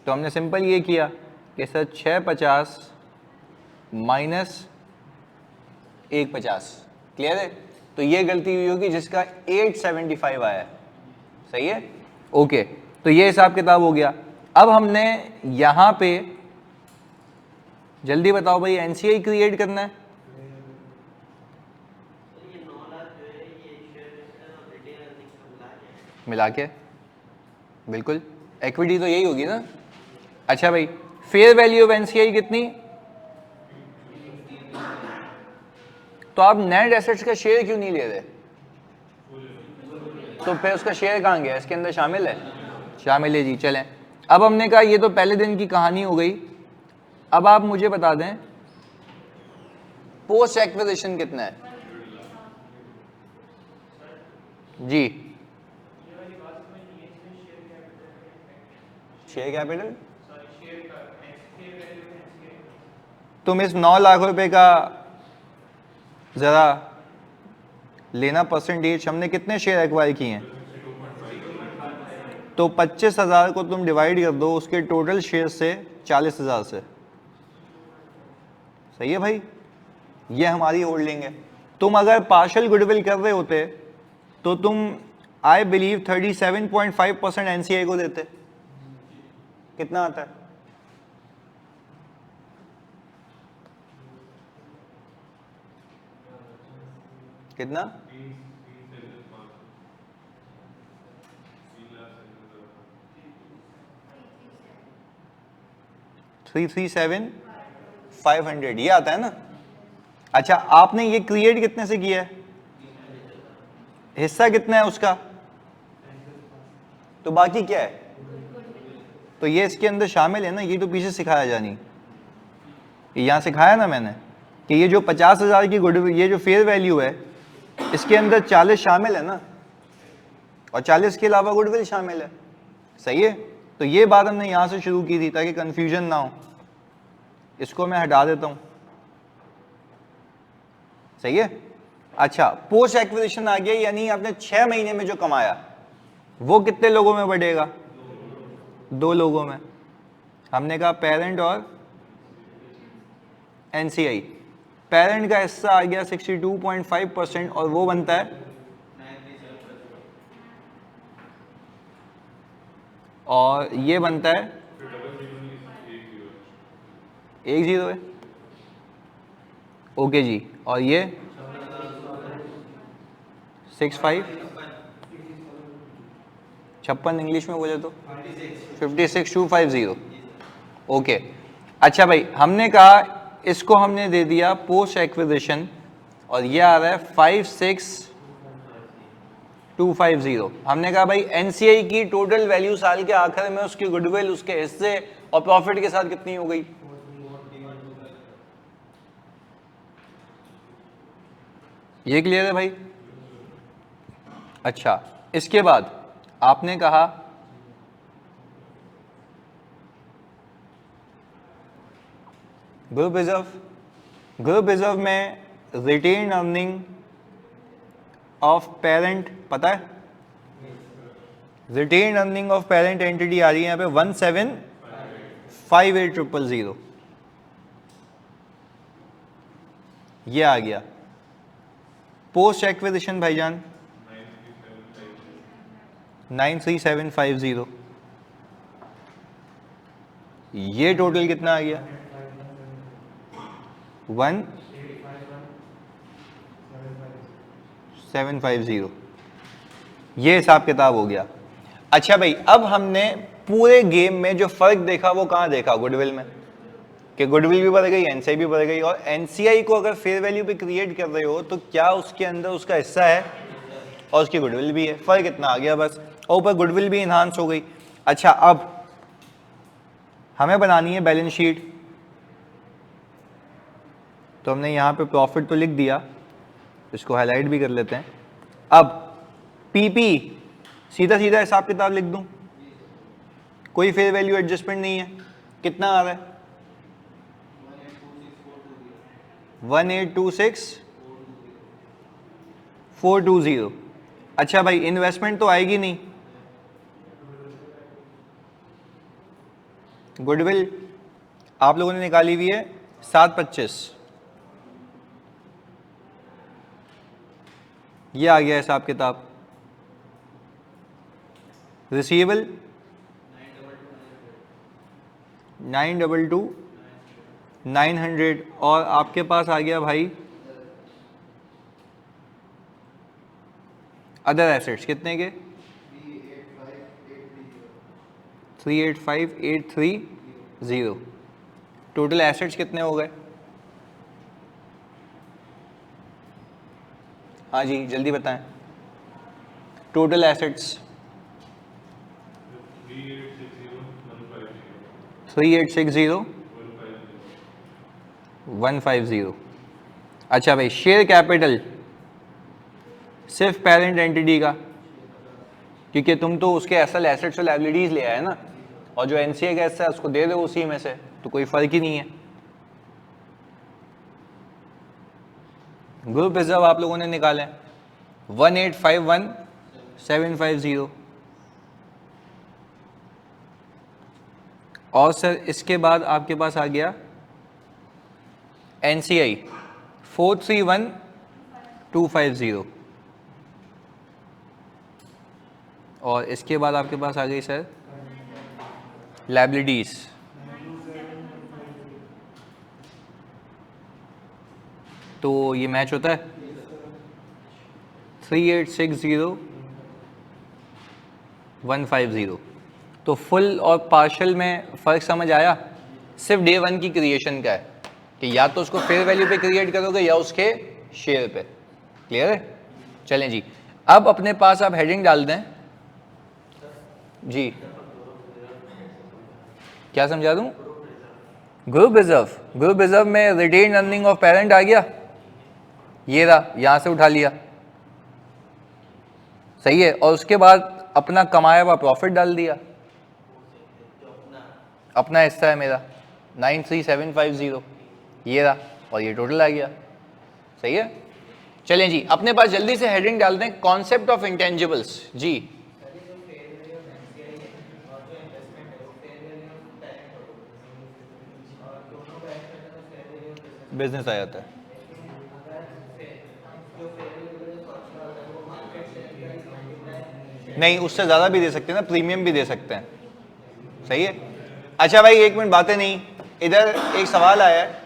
तो हमने सिंपल ये किया कि सर 650 माइनस 150। क्लियर है? तो ये गलती हुई होगी जिसका 875 आया है। सही है, ओके। तो ये हिसाब किताब हो गया। अब हमने यहां पे जल्दी बताओ भाई, एनसीआई क्रिएट करना है। मिला के बिल्कुल, इक्विटी तो यही होगी ना। अच्छा भाई, फेयर वैल्यू ऑफ एनसीआई कितनी? तो आप नेट एसेट्स का शेयर क्यों नहीं ले रहे? तो फिर उसका शेयर कहाँ गया? इसके अंदर शामिल है? शामिल है जी। चलें, अब हमने कहा ये तो पहले दिन की कहानी हो गई। अब आप मुझे बता दें पोस्ट एक्विजिशन कितना है जी? शेयर कैपिटल, तुम इस 9 लाख रुपए का जरा लेना परसेंटेज, हमने कितने शेयर एक्वायर किए हैं, तो 25,000 को तुम डिवाइड कर दो उसके टोटल शेयर से 40,000 से। सही है भाई, ये हमारी होल्डिंग है। तुम अगर पार्शियल गुडविल कर रहे होते तो तुम आई बिलीव 37.5% एनसीआई को देते। कितना आता है? कितना? 337,500 ये आता है ना। अच्छा, आपने ये क्रिएट कितने से किया है, हिस्सा कितना है उसका, तो बाकी क्या है, तो ये इसके अंदर शामिल है ना। ये तो पीछे सिखाया जानी, यहां सिखाया ना मैंने कि ये जो 50,000 की गुडविल, ये जो फेयर वैल्यू है, इसके अंदर 40 शामिल है ना, और 40 के अलावा गुडविल शामिल है। सही है, तो ये बात हमने यहां से शुरू की थी ताकि कंफ्यूजन ना हो। इसको मैं हटा देता हूं। सही है। अच्छा, पोस्ट एक्विजिशन आ गया, यानी आपने 6 महीने में जो कमाया वो कितने लोगों में बढ़ेगा, 2 लोगों में। हमने कहा पेरेंट और एनसीआई। पेरेंट का हिस्सा आ गया 62.5% और वो बनता है, और ये बनता है 10 है। ओके जी, और ये 65, 56 इंग्लिश में बोले तो 56,250। ओके। अच्छा भाई, हमने कहा इसको हमने दे दिया पोस्ट एक्विजिशन, और ये आ रहा है 56,250। हमने कहा भाई एनसीआई की टोटल वैल्यू साल के आखिर में उसकी गुडविल, उसके हिस्से और प्रॉफिट के साथ कितनी हो गई। ये क्लियर है भाई। अच्छा, इसके बाद आपने कहा ग्रुप रिजर्व। ग्रुप रिजर्व में रिटेन अर्निंग ऑफ पेरेंट पता है, retain earning of parent entity आ रही है यहाँ पे 1758,000। ये आ गया। पोस्ट एक्विजिशन भाईजान 93,750। ये टोटल कितना आ गया, 1750। ये हिसाब किताब हो गया। अच्छा भाई, अब हमने पूरे गेम में जो फर्क देखा वो कहाँ देखा, गुडविल में, कि गुडविल भी बढ़ गई, एनसीआई भी बढ़ गई। और एनसीआई को अगर फेयर वैल्यू पे क्रिएट कर रहे हो तो क्या उसके अंदर उसका हिस्सा है और उसकी गुडविल भी है। फर्क इतना आ गया बस, और ऊपर गुडविल भी इन्हांस हो गई। अच्छा, अब हमें बनानी है बैलेंस शीट, तो हमने यहाँ पे प्रॉफिट तो लिख दिया, इसको हाईलाइट भी कर लेते हैं। अब पीपी सीधा सीधा हिसाब किताब लिख दूं, कोई फेयर वैल्यू एडजस्टमेंट नहीं है। कितना आ रहा है, 1826,420। अच्छा भाई, इन्वेस्टमेंट तो आएगी नहीं, गुडविल आप लोगों ने निकाली हुई है 725। ये आ गया हिसाब किताब। रिसीवेबल 922,900, और आपके पास आ गया भाई अदर एसेट्स कितने के, 385,830। टोटल एसेट्स कितने हो गए, हाँ जी जल्दी बताएं, टोटल एसेट्स 3860150। अच्छा भाई, शेयर कैपिटल सिर्फ पेरेंट एंटिटी का, क्योंकि तुम तो उसके असल एसेट्स और लायबिलिटीज ले आए ना, और जो एनसीए का हिस्सा है उसको दे दो उसी में से, तो कोई फर्क ही नहीं है। ग्रुप रिजर्व आप लोगों ने निकाले 1851750, और सर इसके बाद आपके पास आ गया एनसीआई 431250, और इसके बाद आपके पास आ गई सर लायबिलिटीज 'तो ये मैच होता है 3860,150। तो फुल और पार्शल में फ़र्क समझ आया? सिर्फ डे वन की क्रिएशन का है कि या तो उसको फेयर वैल्यू पे क्रिएट करोगे या उसके शेयर पे। क्लियर है? चलें जी, अब अपने पास आप हेडिंग डाल दें जी। क्या समझा दूं? ग्रुप रिजर्व में रिटेन अर्निंग ऑफ पेरेंट आ गया, ये रहा, यहां से उठा लिया, सही है, और उसके बाद अपना कमाया हुआ प्रॉफिट डाल दिया, अपना हिस्सा है मेरा 93750, ये रहा, और ये टोटल आ गया, सही है। चलें जी, अपने पास जल्दी से हेडिंग डाल दें कॉन्सेप्ट ऑफ इंटेंजिबल्स जी। बिजनेस आ जाता है, नहीं उससे ज़्यादा भी दे सकते हैं ना, प्रीमियम भी दे सकते हैं, सही है। अच्छा भाई एक मिनट बातें नहीं, इधर एक सवाल आया है,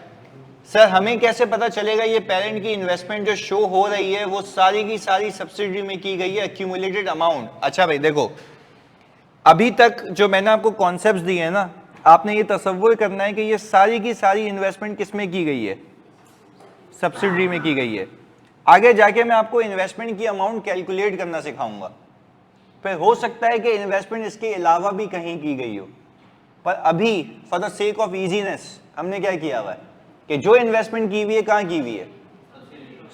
सर हमें कैसे पता चलेगा ये पेरेंट की इन्वेस्टमेंट जो शो हो रही है वो सारी की सारी सब्सिडी में की गई है, एक्यूमुलेटेड अमाउंट। अच्छा भाई देखो, अभी तक जो मैंने आपको कॉन्सेप्ट्स दिए हैं ना, आपने ये तसव्वुर करना है कि ये सारी की सारी इन्वेस्टमेंट किस में की गई है, सब्सिडी में की गई है। आगे जाके मैं आपको इन्वेस्टमेंट की अमाउंट कैलकुलेट करना सिखाऊंगा, फिर हो सकता है कि इन्वेस्टमेंट इसके अलावा भी कहीं की गई हो, पर अभी for the sake of easiness हमने क्या किया हुआ है कि जो इन्वेस्टमेंट की हुई है कहाँ की हुई है,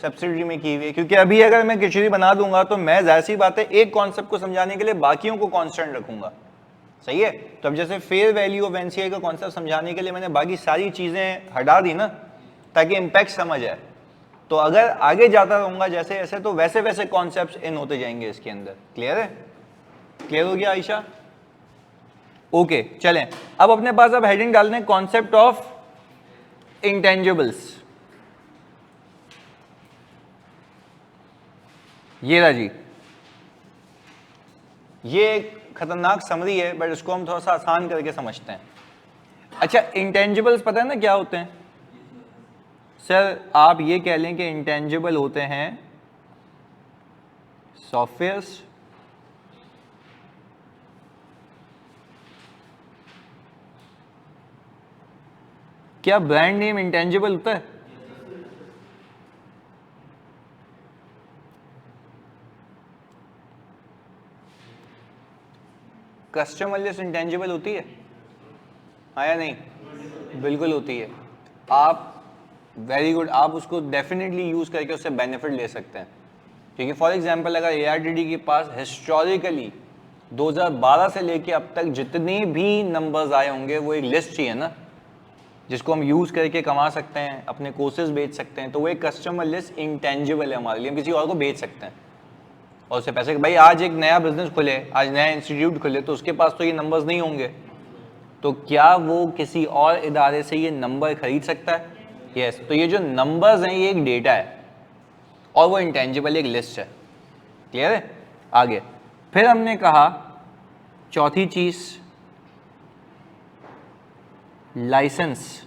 सब्सिडी में की हुई है। क्योंकि अभी अगर मैं खिचड़ी बना दूंगा तो मैं जाहिर सी बात है एक कॉन्सेप्ट को समझाने के लिए बाकियों को कांस्टेंट रखूंगा, सही है। तो अब जैसे फेयर वैल्यू ऑफ एनसीआई का कॉन्सेप्ट समझाने के लिए मैंने बाकी सारी चीजें हटा दी ना, ताकि इम्पैक्ट समझ आए। तो अगर आगे जाता रहूंगा जैसे जैसे तो वैसे वैसे कॉन्सेप्ट्स इन होते जाएंगे इसके अंदर। क्लियर है? क्लियर हो गया आयशा? ओके चलें, अब अपने पास अब हेडिंग डाल दें कॉन्सेप्ट ऑफ इंटेंजिबल्स। ये रहा जी, ये एक खतरनाक समरी है बट इसको हम थोड़ा सा आसान करके समझते हैं। अच्छा इंटेंजिबल्स पता है ना क्या होते हैं? सर आप ये कह लें कि इंटेंजिबल होते हैं सॉफ्टवेयर्स, क्या ब्रांड नेम इंटेंजिबल होता है? कस्टमर लिस्ट इंटेंजिबल होती है? हाँ या नहीं? बिल्कुल होती है। आप वेरी गुड, आप उसको डेफिनेटली यूज करके उससे बेनिफिट ले सकते हैं। क्योंकि फॉर एग्जांपल अगर एआरटीडी के पास हिस्टोरिकली 2012 से लेके अब तक जितने भी नंबर्स आए होंगे वो एक लिस्ट ही है ना, जिसको हम यूज करके कमा सकते हैं, अपने कोर्सेज बेच सकते हैं, तो वो एक कस्टमर लिस्ट इंटेंजिबल है हमारे लिए, हम किसी और को बेच सकते हैं और उससे पैसे। भाई आज एक नया बिजनेस खुले, आज नया इंस्टीट्यूट खुले, तो उसके पास तो ये नंबर्स नहीं होंगे, तो क्या वो किसी और इदारे से ये नंबर खरीद सकता है? यस। तो ये जो नंबर्स हैं ये एक डेटा है और वो इंटेंजिबल एक लिस्ट है। क्लियर है? आगे फिर हमने कहा चौथी चीज लाइसेंस।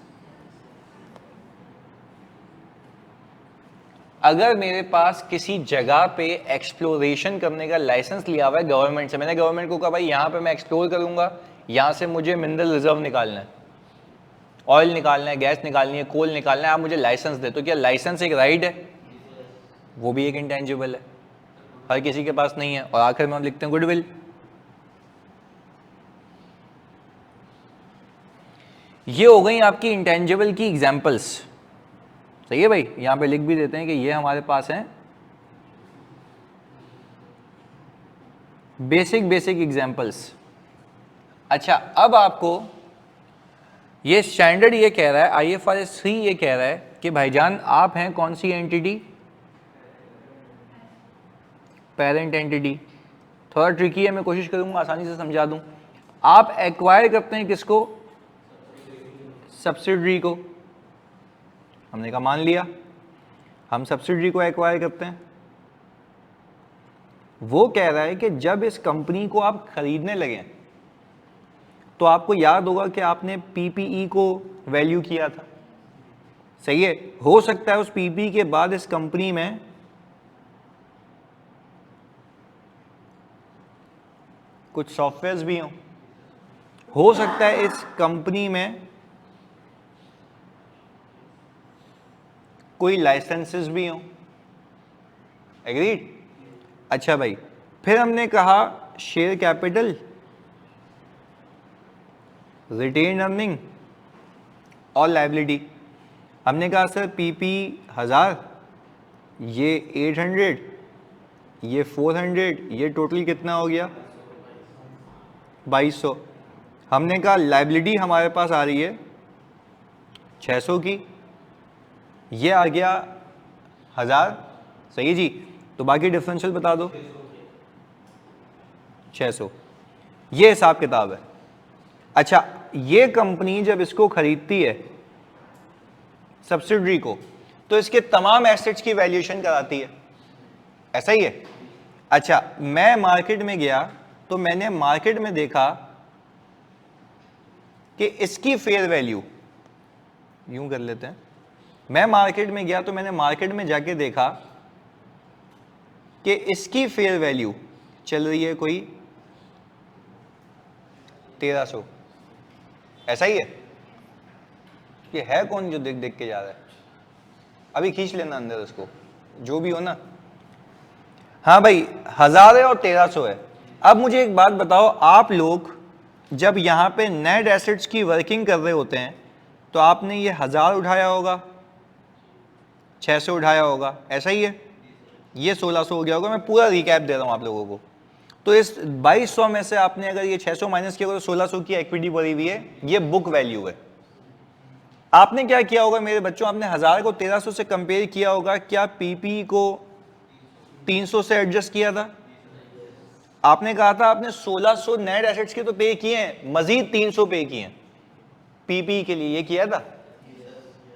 अगर मेरे पास किसी जगह पे एक्सप्लोरेशन करने का लाइसेंस लिया हुआ है गवर्नमेंट से, मैंने गवर्नमेंट को कहा भाई यहाँ पे मैं एक्सप्लोर करूंगा, यहाँ से मुझे मिनरल रिजर्व निकालना है, ऑयल निकालना है, गैस निकालनी है, कोल निकालना है, आप मुझे लाइसेंस दे, तो क्या लाइसेंस एक राइट है? वो भी एक इंटेंजिबल है, हर किसी के पास नहीं है। और आखिर में हम लिखते हैं गुडविल। ये हो गई आपकी इंटेंजिबल की एग्जांपल्स, सही है भाई? यहां पे लिख भी देते हैं कि ये हमारे पास है बेसिक एग्जांपल्स। अच्छा, अब आपको ये स्टैंडर्ड ये कह रहा है, IFRS 3 ये कह रहा है कि भाईजान आप हैं कौन सी एंटिटी, पेरेंट एंटिटी। थोड़ा ट्रिकी है, मैं कोशिश करूंगा आसानी से समझा दूं। आप एक्वायर करते हैं किसको, सब्सिडरी को। हमने कहा मान लिया हम सब्सिडरी को एक्वायर करते हैं। वो कह रहा है कि जब इस कंपनी को आप खरीदने लगे तो आपको याद होगा कि आपने PPE को वैल्यू किया था, सही है। हो सकता है उस PPE के बाद इस कंपनी में कुछ सॉफ्टवेयर्स भी हों, हो सकता है इस कंपनी में कोई लाइसेंसेस भी हों, एग्रीड। अच्छा भाई, फिर हमने कहा शेयर कैपिटल, रिटेन अर्निंग और लायबिलिटी। हमने कहा सर PP 1000, ये 800, ये 400, ये टोटल कितना हो गया 2200। हमने कहा लायबिलिटी हमारे पास आ रही है 600 की, ये आ गया 1000, सही जी। तो बाकी डिफरेंशियल बता दो, 600। ये हिसाब किताब है। अच्छा, ये कंपनी जब इसको खरीदती है सब्सिडरी को, तो इसके तमाम एसेट्स की वैल्यूएशन कराती है, ऐसा ही है। अच्छा, मैं मार्केट में गया तो मैंने मार्केट में देखा कि इसकी फेयर वैल्यू, यूं कर लेते हैं, मैं मार्केट में गया तो मैंने मार्केट में जाके देखा कि इसकी फेयर वैल्यू चल रही है कोई 1300, ऐसा ही है। ये है कौन जो देख देख के जा रहा है, अभी खींच लेना अंदर उसको, जो भी हो ना। हाँ भाई, 1000 है और 1300 है। अब मुझे एक बात बताओ, आप लोग जब यहां पे नेट एसेट्स की वर्किंग कर रहे होते हैं तो आपने ये 1000 उठाया होगा, 600 उठाया होगा, ऐसा ही है। ये 1600 हो गया होगा। मैं पूरा रिकैप दे रहा हूं आप लोगों को। तो इस 2200 में से आपने अगर ये 600 माइनस किया तो 1600 की इक्विटी भरी हुई है, ये बुक वैल्यू है। आपने क्या किया होगा मेरे बच्चों, आपने 1000 को 1300 से कंपेयर किया होगा। क्या PPE को 300 से एडजस्ट किया था? आपने कहा था आपने 1600 नेट एसेट्स के तो पे किए हैं, मजीद 300 पे किए हैं PPE के लिए, ये किया था?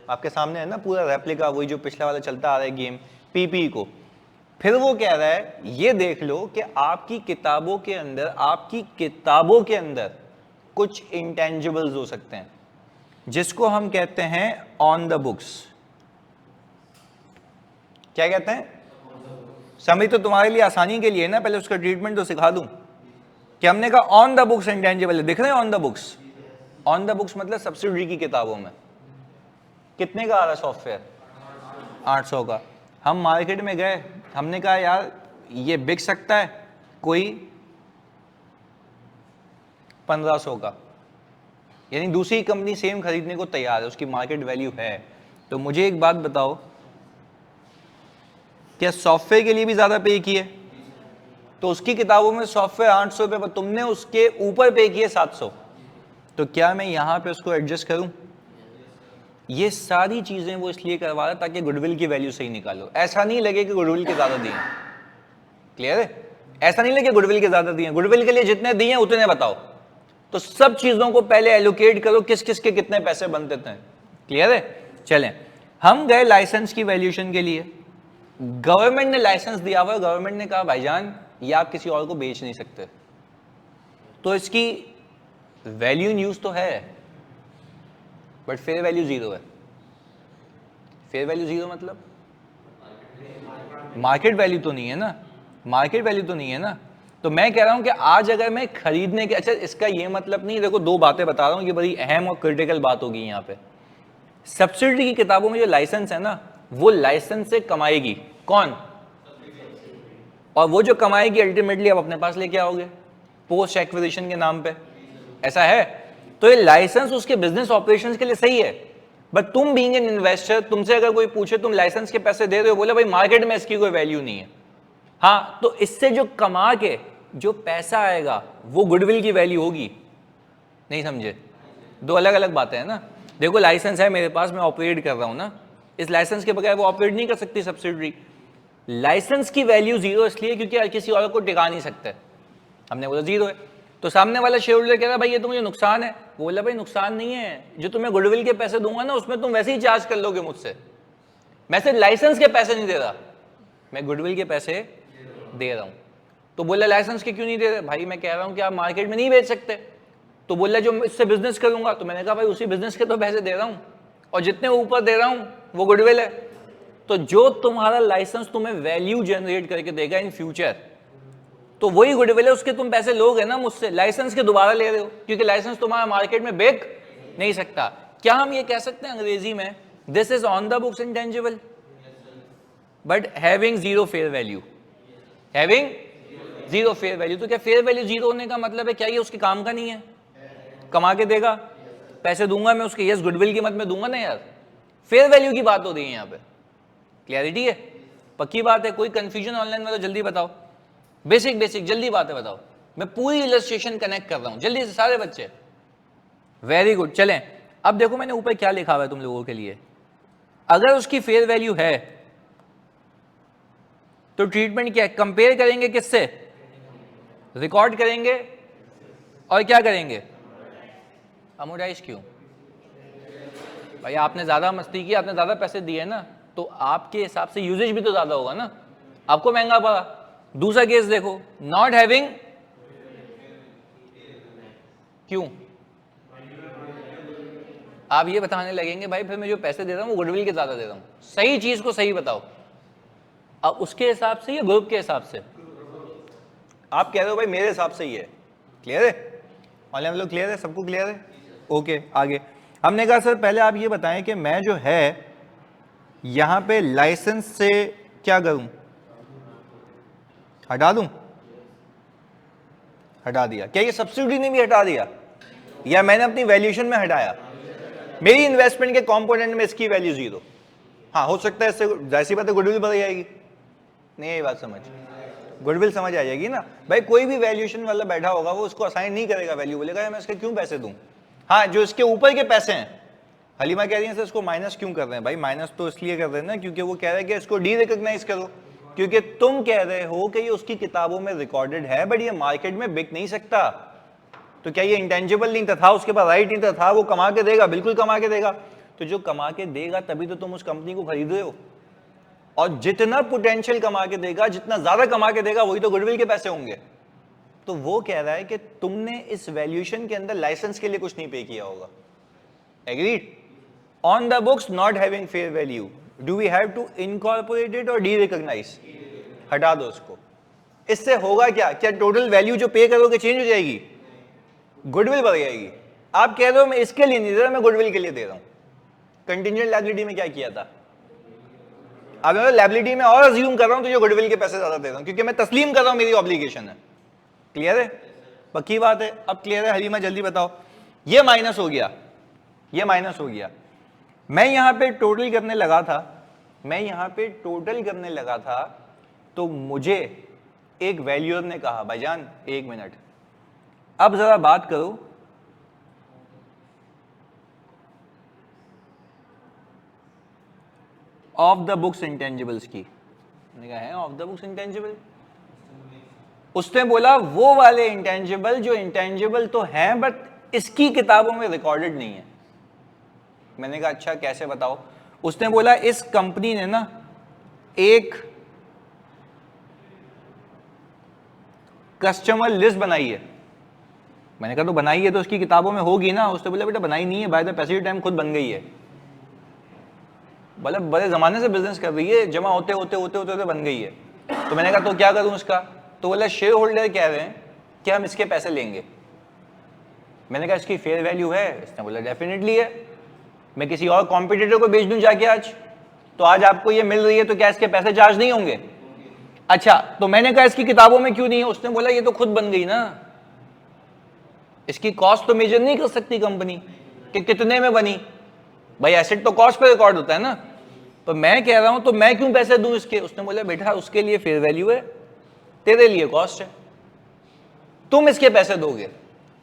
आपके सामने है ना पूरा रेप्लिका, वही जो पिछला वाला चलता आ रहा है गेम, PPE को। फिर वो कह रहा है ये देख लो कि आपकी किताबों के अंदर कुछ इंटेंजिबल्स हो सकते हैं जिसको हम कहते हैं ऑन द बुक्स। क्या कहते हैं? समझ तो तुम्हारे लिए आसानी के लिए ना, पहले उसका ट्रीटमेंट तो सिखा दूं कि हमने कहा ऑन द बुक्स इंटेंजिबल है, दिख रहे हैं on the books. On the books मतलब सब्सिडरी की किताबों में। कितने का आ रहा है सॉफ्टवेयर? 800 का। हम मार्केट में गए, हमने कहा यार ये बिक सकता है कोई 1500 का, यानी दूसरी कंपनी सेम खरीदने को तैयार है, उसकी मार्केट वैल्यू है। तो मुझे एक बात बताओ, क्या सॉफ्टवेयर के लिए भी ज्यादा पे किए? तो उसकी किताबों में सॉफ्टवेयर 800 रुपये, तुमने उसके ऊपर पे किए 700, तो क्या मैं यहां पे उसको एडजस्ट करूं? ये सारी चीजें वो इसलिए करवा रहा है ताकि गुडविल की वैल्यू सही निकालो। ऐसा नहीं लगे कि गुडविल के ज्यादा दिए, क्लियर है? ऐसा नहीं लगे गुडविल के ज्यादा दिए, गुडविल के लिए जितने दिए उतने बताओ। तो सब चीजों को पहले एलोकेट करो, किस किस के कितने पैसे बनते थे, क्लियर है? चलें, हम गए लाइसेंस की वैल्यूएशन के लिए। गवर्नमेंट ने लाइसेंस दिया हुआ, गवर्नमेंट ने कहा भाईजान ये आप किसी और को बेच नहीं सकते, तो इसकी वैल्यू इन यूज तो है बट फेयर वैल्यू 0 है। फेयर वैल्यू 0 मतलब मार्केट वैल्यू तो नहीं है ना, मार्केट वैल्यू तो नहीं है ना। तो मैं कह रहा हूं कि आज अगर मैं खरीदने के, अच्छा इसका ये मतलब नहीं, देखो दो बातें बता रहा हूं, ये बड़ी अहम और क्रिटिकल बात होगी यहां पे। सब्सिडी की किताबों में जो लाइसेंस है ना, वो लाइसेंस से कमाएगी कौन? और वो जो कमाएगी अल्टीमेटली आप अपने पास लेके आओगे पोस्ट एक्विजिशन के नाम पे, ऐसा है? तो ये लाइसेंस उसके बिजनेस ऑपरेशंस के लिए सही है, बट तुम बीइंग एन इन्वेस्टर, तुमसे अगर कोई पूछे तुम लाइसेंस के पैसे दे रहे हो, बोले भाई मार्केट में इसकी कोई वैल्यू नहीं है। हाँ, तो इससे जो कमा के जो पैसा आएगा वो गुडविल की वैल्यू होगी, नहीं समझे? दो अलग अलग बातें हैं ना। देखो लाइसेंस है मेरे पास, मैं ऑपरेट कर रहा हूं ना, इस लाइसेंस के बगैर वो ऑपरेट नहीं कर सकती सब्सिडरी। लाइसेंस की वैल्यू जीरो इसलिए क्योंकि किसी और को टिका नहीं सकते, हमने बोला जीरो है। तो सामने वाला शेयर होल्डर कह रहा भाई ये तो मुझे नुकसान है, वो बोला भाई नुकसान नहीं है, जो तुम्हें गुडविल के पैसे दूंगा ना उसमें तुम वैसे ही चार्ज कर लोगे मुझसे, मैं सिर्फ लाइसेंस के पैसे नहीं दे रहा, मैं गुडविल के पैसे दे रहा हूं। तो बोला लाइसेंस के क्यों नहीं दे रहे? भाई मैं कह रहा हूं कि आप मार्केट में नहीं बेच सकते। तो बोला जो इससे बिजनेस करूंगा, तो मैंने कहा भाई उसी बिजनेस के तो पैसे दे रहा हूं, और जितने ऊपर दे रहा हूं वो गुडविल है। तो जो तुम्हारा लाइसेंस तुम्हें वैल्यू जनरेट करके देगा इन फ्यूचर, तो वही गुडविल है, उसके तुम पैसे लोगे ना मुझसे, लाइसेंस के दोबारा ले रहे हो, क्योंकि लाइसेंस तुम्हारा मार्केट में बेच नहीं सकता। क्या हम ये कह सकते हैं अंग्रेजी में this is on the books intangible but having zero fair value, having zero fair value. तो क्या फेयर वैल्यू जीरो होने का मतलब है क्या ये उसके काम का नहीं है? कमा के देगा, पैसे दूंगा मैं उसके, यस गुडविल की मत में दूंगा ना यार, फेयर वैल्यू की बात हो रही है यहाँ पे। क्लैरिटी है? पक्की बात है? कोई कंफ्यूजन ऑनलाइन में तो जल्दी बताओ, बेसिक बेसिक जल्दी बातें बताओ, मैं पूरी इलस्ट्रेशन कनेक्ट कर रहा हूं जल्दी से सारे बच्चे। वेरी गुड, चलें अब देखो मैंने ऊपर क्या लिखा हुआ है तुम लोगों के लिए। अगर उसकी फेयर वैल्यू है तो ट्रीटमेंट क्या है? कंपेयर करेंगे किससे? रिकॉर्ड करेंगे और क्या करेंगे? अमोडाइज। क्यों भाई? आपने ज्यादा मस्ती की, आपने ज्यादा पैसे दिए ना, तो आपके हिसाब से यूजेज भी तो ज्यादा होगा ना, आपको महंगा पड़ा। दूसरा केस देखो, नॉट हैविंग, क्यों? आप ये बताने लगेंगे भाई फिर मैं जो पैसे दे रहा हूं वो गुडविल के ज्यादा दे रहा हूं। सही चीज को सही बताओ, अब उसके हिसाब से या ग्रुप के हिसाब से? आप कह रहे हो भाई मेरे हिसाब से ही है। क्लियर है? ऑनलाइन लोग क्लियर है? सबको क्लियर है? ओके आगे हमने कहा सर पहले आप ये बताएं कि मैं जो है यहां पे लाइसेंस से क्या करूं? हटा दूं? हटा दिया। क्या ये सब्सिडी ने भी हटा दिया या मैंने अपनी वैल्यूएशन में हटाया? मेरी इन्वेस्टमेंट के कंपोनेंट में इसकी वैल्यू जीरो। हाँ हो सकता है इससे जाहिर सी बात है गुडविल बढ़ जाएगी। नहीं ये बात समझ, गुडविल समझ आ जाएगी ना भाई। कोई भी वैल्यूएशन वाला बैठा होगा वो उसको असाइन नहीं करेगा वैल्यू, बोलेगा मैं इसके क्यों पैसे दूं। हाँ जो इसके ऊपर के पैसे हैं, हलीमा कह रही है सर इसको माइनस क्यों कर रहे हैं? भाई माइनस तो इसलिए कर रहे हैं ना क्योंकि वो कह रहे हैं कि इसको डी रिकॉग्नाइज करो, क्योंकि तुम कह रहे हो कि ये उसकी किताबों में रिकॉर्डेड है बट ये मार्केट में बिक नहीं सकता। तो क्या ये इंटेंजिबल नहीं था, उसके पास राइट नहीं था, वो कमा के देगा, बिल्कुल कमा के देगा। तो जो कमा के देगा तभी तो तुम उस कंपनी को खरीद रहे हो, और जितना पोटेंशियल कमा के देगा, जितना ज्यादा कमा के देगा वही तो गुडविल के पैसे होंगे। तो वो कह रहा है कि तुमने इस वैल्यूएशन के अंदर लाइसेंस के लिए कुछ नहीं पे किया होगा। Agreed? On the books not having fair value, do we have to incorporate it और डी रिकॉग्नाइज? हटा दो उसको। इससे होगा क्या? क्या टोटल वैल्यू जो पे करोगे चेंज हो जाएगी? गुडविल बढ़ जाएगी। आप कह रहे हो मैं इसके लिए नहीं दे रहा, मैं गुडविल के लिए दे रहा हूं। कंटिंजेंट लायबिलिटी में क्या किया था? अब मैं लायबिलिटी में और अज्यूम कर रहा हूं तो ये गुडविल के पैसे ज्यादा दे रहा हूं क्योंकि मैं तस्लीम कर रहा हूं मेरी ऑब्लिगेशन है। क्लियर है? पक्की बात है? अब क्लियर है हलीमा जल्दी बताओ। ये माइनस हो गया, ये माइनस हो गया। मैं यहां पे टोटल करने लगा था, तो मुझे एक वैल्यूअर ने कहा भाईजान एक मिनट, अब जरा बात करो ऑफ द बुक्स इंटेंजिबल्स की। मैंने कहा है ऑफ द बुक्स इंटेंजिबल? उसने बोला वो वाले इंटेंजिबल जो इंटेंजिबल तो हैं बट इसकी किताबों में रिकॉर्डेड नहीं है। मैंने कहा अच्छा कैसे बताओ? उसने बोला इस कंपनी ने ना एक कस्टमर लिस्ट बनाई है। मैंने कहा तो बनाई है तो उसकी किताबों में होगी ना। उसने बोला बेटा बनाई नहीं है, बाय द पैसिव टाइम खुद बन गई है। मतलब बड़े जमाने से बिजनेस कर रही है, जमा होते होते बन गई है। तो मैंने कहा तो क्या करूं उसका? तो बोला शेयर होल्डर कह रहे हैं कि हम इसके पैसे लेंगे। मैंने कहा इसकी फेयर वैल्यू है? इसने बोला डेफिनेटली है। मैं किसी और कॉम्पिटिटर को बेच दूं जाके आज, तो आज आपको ये मिल रही है तो क्या इसके पैसे चार्ज नहीं होंगे? अच्छा तो मैंने कहा इसकी किताबों में क्यों नहीं है? उसने बोला ये तो खुद बन गई ना, इसकी कॉस्ट तो मेजर नहीं कर सकती कंपनी कि कितने में बनी। भाई एसेट तो कॉस्ट पे रिकॉर्ड होता है ना। तो मैं कह रहा हूं तो मैं क्यों पैसे दूं इसके? उसने बोला बेटा उसके लिए फेयर वैल्यू है, तेरे लिए कॉस्ट है, तुम इसके पैसे दोगे।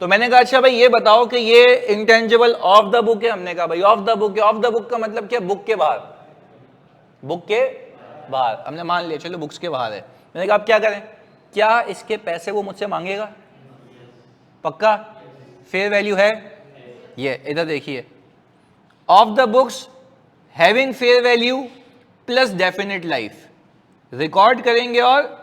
तो मैंने कहा अच्छा भाई ये बताओ कि ये इंटेंजिबल ऑफ द बुक है। हमने कहा भाई ऑफ द बुक है। ऑफ द बुक का मतलब क्या? बुक के बाहर, बुक के बाहर। हमने मान लिया चलो बुक्स के बाहर है। मैंने कहा आप क्या करें, क्या इसके पैसे वो मुझसे मांगेगा? पक्का? फेयर वैल्यू है ये, इधर देखिए, of the books having fair value plus definite life, record करेंगे। और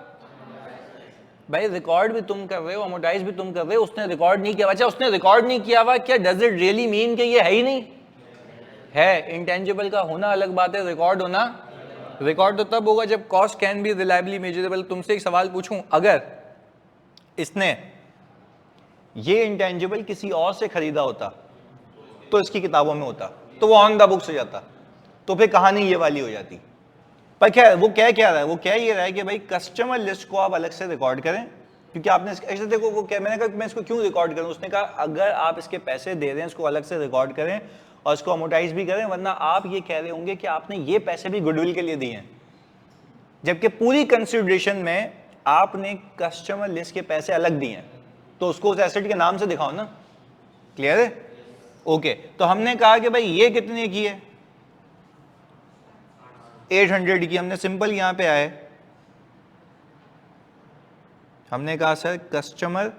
भाई रिकॉर्ड भी तुम कर रहे हो, अमोटाइज भी तुम कर रहे हो, उसने रिकॉर्ड नहीं किया। अच्छा उसने रिकॉर्ड नहीं किया हुआ, क्या डज इट रियली मीन कि ये है ही नहीं? है। इंटेंजिबल का होना अलग बात है, रिकॉर्ड होना। रिकॉर्ड तो तब होगा जब cost can be reliably measurable. तुमसे एक सवाल पूछूं, अगर इसने ये इंटेंजिबल किसी और से खरीदा होता तो इसकी किताबों में होता, तो वो ऑन द बुक्स हो जाता, तो फिर कहानी ये वाली हो जाती। पर क्या वो कह क्या रहा है? वो कह ये रहा है कि भाई कस्टमर लिस्ट को आप अलग से रिकॉर्ड करें, क्योंकि आपने ऐसे देखो वो क्या, मैंने कहा मैं इसको क्यों रिकॉर्ड करूं? उसने कहा अगर आप इसके पैसे दे रहे हैं इसको अलग से रिकॉर्ड करें और इसको अमोटाइज भी करें, वरना आप ये कह रहे होंगे कि आपने ये पैसे भी गुडविल के लिए दिए हैं, जबकि पूरी कंसिडरेशन में आपने कस्टमर लिस्ट के पैसे अलग दिए हैं। तो उसको उस एसेट के नाम से दिखाओ ना। क्लियर है? ओके। तो हमने कहा कि भाई ये कितने की है? 800 की। हमने सिंपल यहां पे आए, हमने कहा सर कस्टमर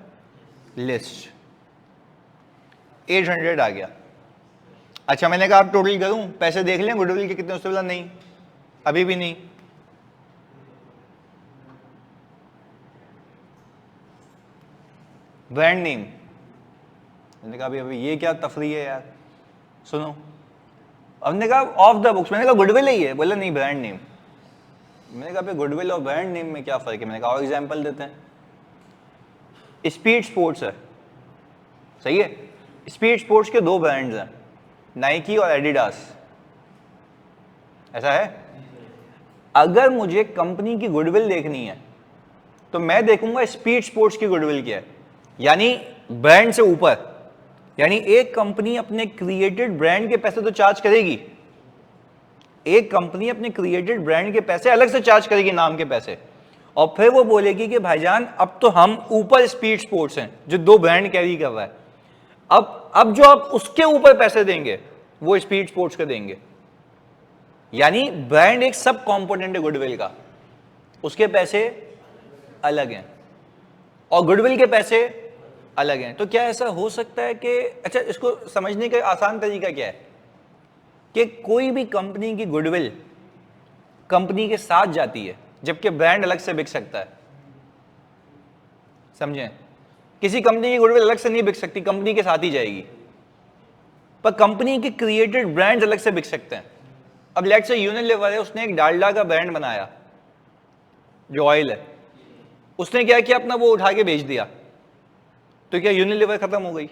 लिस्ट 800 आ गया। अच्छा मैंने कहा आप टोटल करूं, पैसे देख लें गुडविल के कितने? उससे बोला नहीं, अभी भी नहीं। ब्रांड नेम, मैंने कहा अभी ये क्या तफरी है यार, सुनो। हमने कहा ऑफ द बुक्स, मैंने कहा गुडविल ही है। बोला नहीं ब्रांड नेम। मैंने कहा गुडविल और ब्रांड नेम में क्या फर्क है? मैंने कहा और एग्जांपल देते हैं। स्पीड स्पोर्ट्स है, सही है। स्पीड स्पोर्ट्स के 2 ब्रांड्स हैं, नाइकी और एडिडास, ऐसा है। अगर मुझे कंपनी की गुडविल देखनी है तो मैं देखूंगा स्पीड स्पोर्ट्स की गुडविल क्या है, यानी ब्रांड से ऊपर। यानी एक कंपनी अपने क्रिएटेड ब्रांड के पैसे तो चार्ज करेगी, एक कंपनी अपने क्रिएटेड ब्रांड के पैसे अलग से चार्ज करेगी, नाम के पैसे, और फिर वो बोलेगी कि भाईजान अब तो हम ऊपर स्पीड स्पोर्ट्स हैं जो 2 ब्रांड कैरी कर रहा है, अब जो आप उसके ऊपर पैसे देंगे वो स्पीड स्पोर्ट्स के देंगे। यानी ब्रांड एक सब कंपोनेंट है गुडविल का, उसके पैसे अलग हैं और गुडविल के पैसे अलग हैं। तो क्या ऐसा हो सकता है कि, अच्छा इसको समझने का आसान तरीका क्या है कि कोई भी कंपनी की गुडविल कंपनी के साथ जाती है जबकि ब्रांड अलग से बिक सकता है। समझें? किसी कंपनी की गुडविल अलग से नहीं बिक सकती, कंपनी के साथ ही जाएगी, पर कंपनी के क्रिएटेड ब्रांड्स अलग से बिक सकते हैं। अब लेट्स से यूनिलीवर है, उसने एक डालडा का ब्रांड बनाया जो ऑयल है, उसने क्या किया अपना वो उठा के बेच दिया, तो क्या यूनिलीवर खत्म हो गई?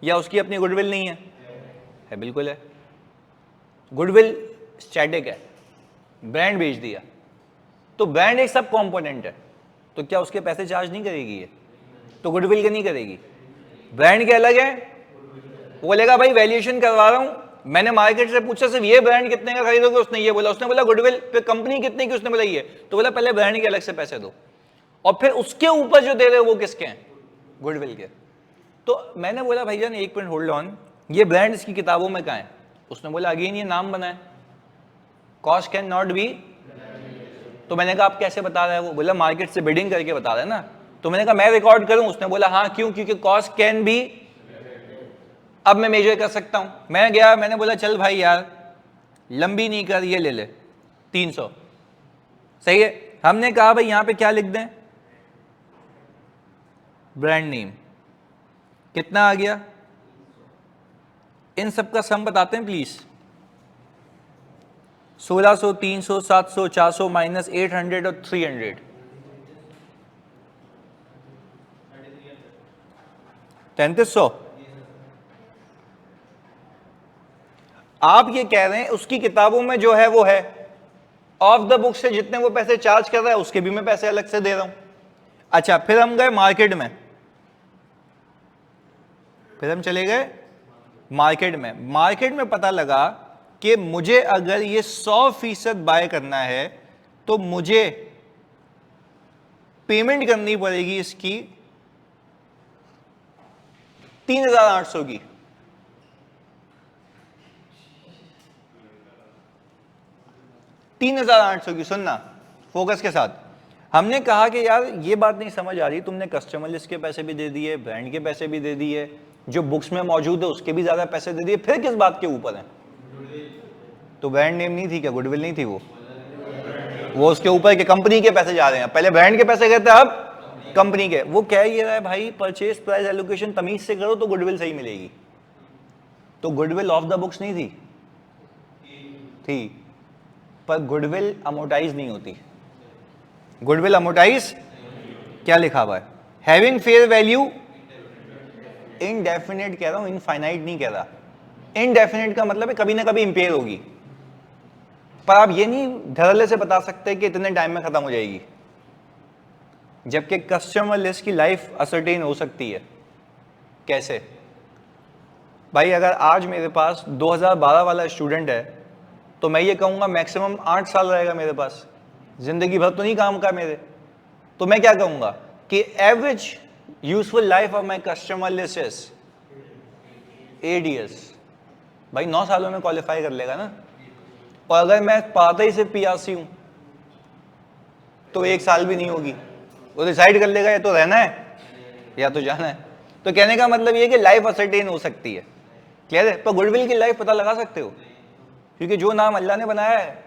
या उसकी अपनी गुडविल नहीं है? है, बिल्कुल है। गुडविल स्टैटिक है, ब्रांड बेच दिया, तो ब्रांड एक सब कंपोनेंट है, तो क्या उसके पैसे चार्ज नहीं करेगी ये? तो गुडविल के नहीं करेगी। ब्रांड के अलग है, वो बोलेगा भाई वैल्यूएशन करवा रहा हूं, मैंने मार्केट से पूछा सिर्फ ये ब्रांड कितने का खरीदोगे, उसने ये बोला, उसने बोला गुडविल, फिर कंपनी कितने की, उसने बोला ये, तो बोला पहले ब्रांड के अलग से पैसे दो और फिर उसके ऊपर जो दे रहे हो वो किसके हैं? गुडविल के। तो मैंने बोला भाईजान एक मिनट होल्ड ऑन, ये ब्रांड इसकी किताबों में कहां है? उसने बोला अगेन ये नाम बना है, कॉस्ट कैन नॉट बी। तो मैंने कहा आप कैसे बता रहे हैं? वो बोला मार्केट से बिडिंग करके बता रहे हैं ना। तो मैंने कहा मैं रिकॉर्ड करूं? उसने बोला हाँ, क्यों? क्योंकि कॉस्ट कैन बी, अब मैं मेजर कर सकता हूं। मैं गया, मैंने बोला चल भाई यार लंबी नहीं कर, ये ले ले 300, सही है। हमने कहा भाई यहां पे क्या लिख दें? Brand name. कितना आ गया? इन सब का सम बताते हैं प्लीज। 1600, 300, 700, 400 माइनस 800 और 300, 3300। आप ये कह रहे हैं उसकी किताबों में जो है वो है, ऑफ द बुक से जितने वो पैसे चार्ज कर रहा है उसके भी मैं पैसे अलग से दे रहा हूं। अच्छा फिर हम गए मार्केट में, फिर हम चले गए मार्केट में। मार्केट में पता लगा कि मुझे अगर ये 100% बाय करना है तो मुझे पेमेंट करनी पड़ेगी इसकी 3,800 की। $3,800 की, सुनना फोकस के साथ। हमने कहा कि यार ये बात नहीं समझ आ रही, तुमने कस्टमर लिस्ट के पैसे भी दे दिए, ब्रांड के पैसे भी दे दिए, जो बुक्स में मौजूद है उसके भी ज्यादा पैसे दे दिए, फिर किस बात के ऊपर है? तो ब्रांड नेम नहीं थी क्या, गुडविल नहीं थी वो उसके ऊपर के कंपनी के पैसे जा रहे हैं। पहले ब्रांड के पैसे गए थे, अब कंपनी के। वो कह ये रहा है भाई परचेज प्राइस एलोकेशन तमीज से करो तो गुडविल सही मिलेगी। तो गुडविल ऑफ द बुक्स नहीं थी, पर गुडविल अमोटाइज नहीं होती। गुडविल अमोटाइज क्या लिखा हुआ है? हैविंग फेयर वैल्यू इनडेफिनेट कह रहा हूं, इनफाइनाइट नहीं कह रहा। इनडेफिनेट का मतलब है कभी ना कभी इंपेयर होगी, पर आप ये नहीं धड़ल्ले से बता सकते कि इतने टाइम में खत्म हो जाएगी, जबकि कस्टमर लिस्ट की लाइफ असर्टेन हो सकती है। कैसे भाई? अगर आज मेरे पास 2012 वाला स्टूडेंट है तो मैं ये कहूंगा मैक्सिमम 8 साल रहेगा मेरे पास, जिंदगी भर तो नहीं काम का मेरे। तो मैं क्या कहूंगा कि average useful life of my customer list is 8 years। भाई 9 सालों में क्वालिफाई कर लेगा ना। और अगर मैं पाता ही सिर्फ पीआरसी हूं तो 1 साल भी नहीं होगी। वो डिसाइड कर लेगा या तो रहना है या तो जाना है। तो कहने का मतलब ये कि लाइफ असर्टेन हो सकती है, क्लियर है? पर गुडविल की लाइफ पता लगा सकते हो, क्योंकि जो नाम अल्लाह ने बनाया है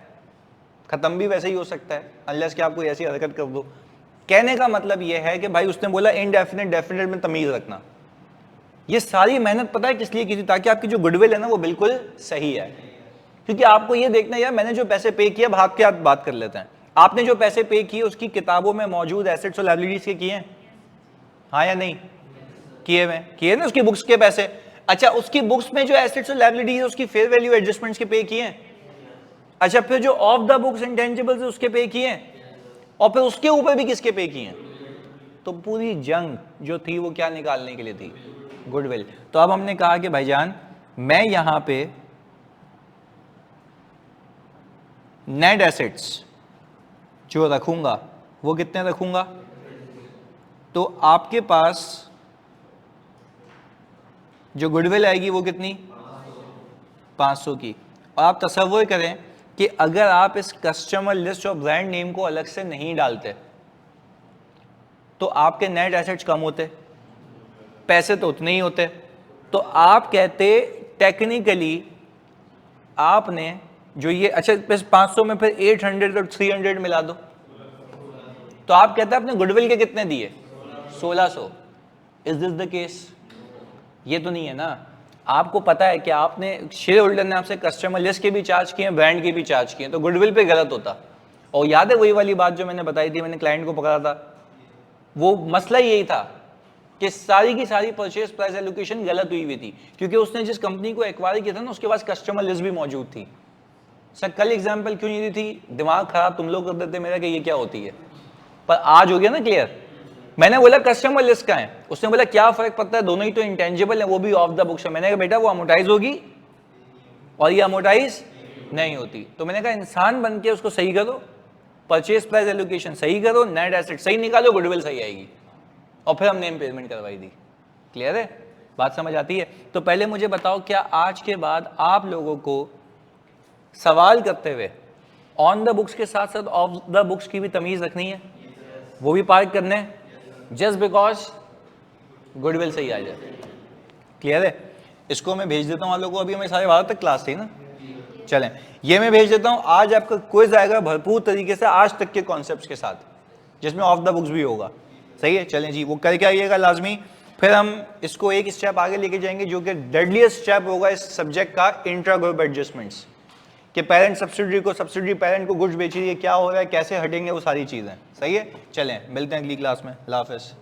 खत्म भी वैसे ही हो सकता है, अनलेस कि आप कोई ऐसी हरकत कर दो। कहने का मतलब ये है कि भाई उसने बोला इनडेफिनेट डेफिनेट में तमीज रखना। ये सारी मेहनत पता है किस लिए की थी? ताकि आपकी जो गुडविल है ना वो बिल्कुल सही है। क्योंकि आपको ये देखना है यार, मैंने जो पैसे पे किए, भाग के आप बात कर लेते हैं। आपने जो पैसे पे किए उसकी किताबों में मौजूद एसेट्स और लायबिलिटीज के किए हैं, हाँ या नहीं? किए ना उसकी बुक्स के पैसे। अच्छा, उसकी बुक्स में जो एसेट्स और लायबिलिटीज है उसकी फेयर वैल्यू एडजस्टमेंट्स के पे किए हैं। अच्छा, फिर जो ऑफ द बुक्स इंटेंजिबल्स है उसके पे किए हैं, और फिर उसके ऊपर भी किसके पे किए हैं? तो पूरी जंग जो थी वो क्या निकालने के लिए थी? गुडविल। तो अब हमने कहा कि भाईजान मैं यहां पे नेट एसेट्स जो रखूंगा वो कितने रखूंगा? तो आपके पास जो गुडविल आएगी वो कितनी? 500 की। और आप तसव्वुर करें कि अगर आप इस कस्टमर लिस्ट और ब्रांड नेम को अलग से नहीं डालते तो आपके नेट एसेट्स कम होते, पैसे तो उतने ही होते। तो आप कहते टेक्निकली आपने जो ये, अच्छा बस 500 में फिर 800 और 300 मिला दो, तो आप कहते हैं आपने गुडविल के कितने दिए? 1600। Is this the case? ये तो नहीं है ना। आपको पता है कि आपने, शेयर होल्डर ने आपसे कस्टमर लिस्ट के भी चार्ज किए, ब्रांड के भी चार्ज किए, तो गुडविल पे गलत होता। और याद है वही वाली बात जो मैंने बताई थी, मैंने क्लाइंट को पकड़ा था, वो मसला यही था कि सारी की सारी परचेज प्राइस एलोकेशन गलत हुई थी, क्योंकि उसने जिस कंपनी को एक्वायर किया था ना उसके पास कस्टमर लिस्ट भी मौजूद थी। सर कल एग्जाम्पल क्यों नहीं दी थी? दिमाग खराब तुम लोग कर देते मेरा कि ये क्या होती है, पर आज हो गया ना क्लियर। मैंने बोला कस्टमर लिस्ट का है, उसने बोला क्या फर्क पड़ता है, दोनों ही तो इंटेंजिबल है, वो भी ऑफ द बुक्स है। मैंने कहा बेटा वो अमोटाइज होगी और ये अमोटाइज नहीं होती। तो मैंने कहा इंसान बन के उसको सही करो, परचेज प्राइस एलोकेशन सही करो, नेट एसेट सही निकालो, गुडविल सही आएगी। और फिर हमने इम्पेयरमेंट करवाई दी। क्लियर है? बात समझ आती है? तो पहले मुझे बताओ, क्या आज के बाद आप लोगों को सवाल करते हुए ऑन द बुक्स के साथ साथ ऑफ द बुक्स की भी तमीज रखनी है, वो भी पार्क करने हैं, जस्ट बिकॉज गुडविल सही आ जाए? क्लियर है? इसको मैं भेज देता हूं आप लोगों को। अभी हमें 12:30 तक क्लास थी ना, चलें ये मैं भेज देता हूं। आज आपका क्विज आएगा भरपूर तरीके से आज तक के कॉन्सेप्ट्स के साथ, जिसमें ऑफ द बुक्स भी होगा। सही है? चलें जी, वो करके आइएगा लाजमी। फिर हम इसको एक स्टेप आगे लेके जाएंगे जो कि डेडलीस्ट स्टेप होगा इस सब्जेक्ट का, इंट्रा ग्रुप एडजस्टमेंट्स, कि पेरेंट सब्सिडरी को, सब्सिडरी पेरेंट को गुड्स बेच रही है, क्या हो रहा है, कैसे हटेंगे, वो सारी चीजें। सही है? चलें मिलते हैं अगली क्लास में। अल्लाह हाफ़िज़।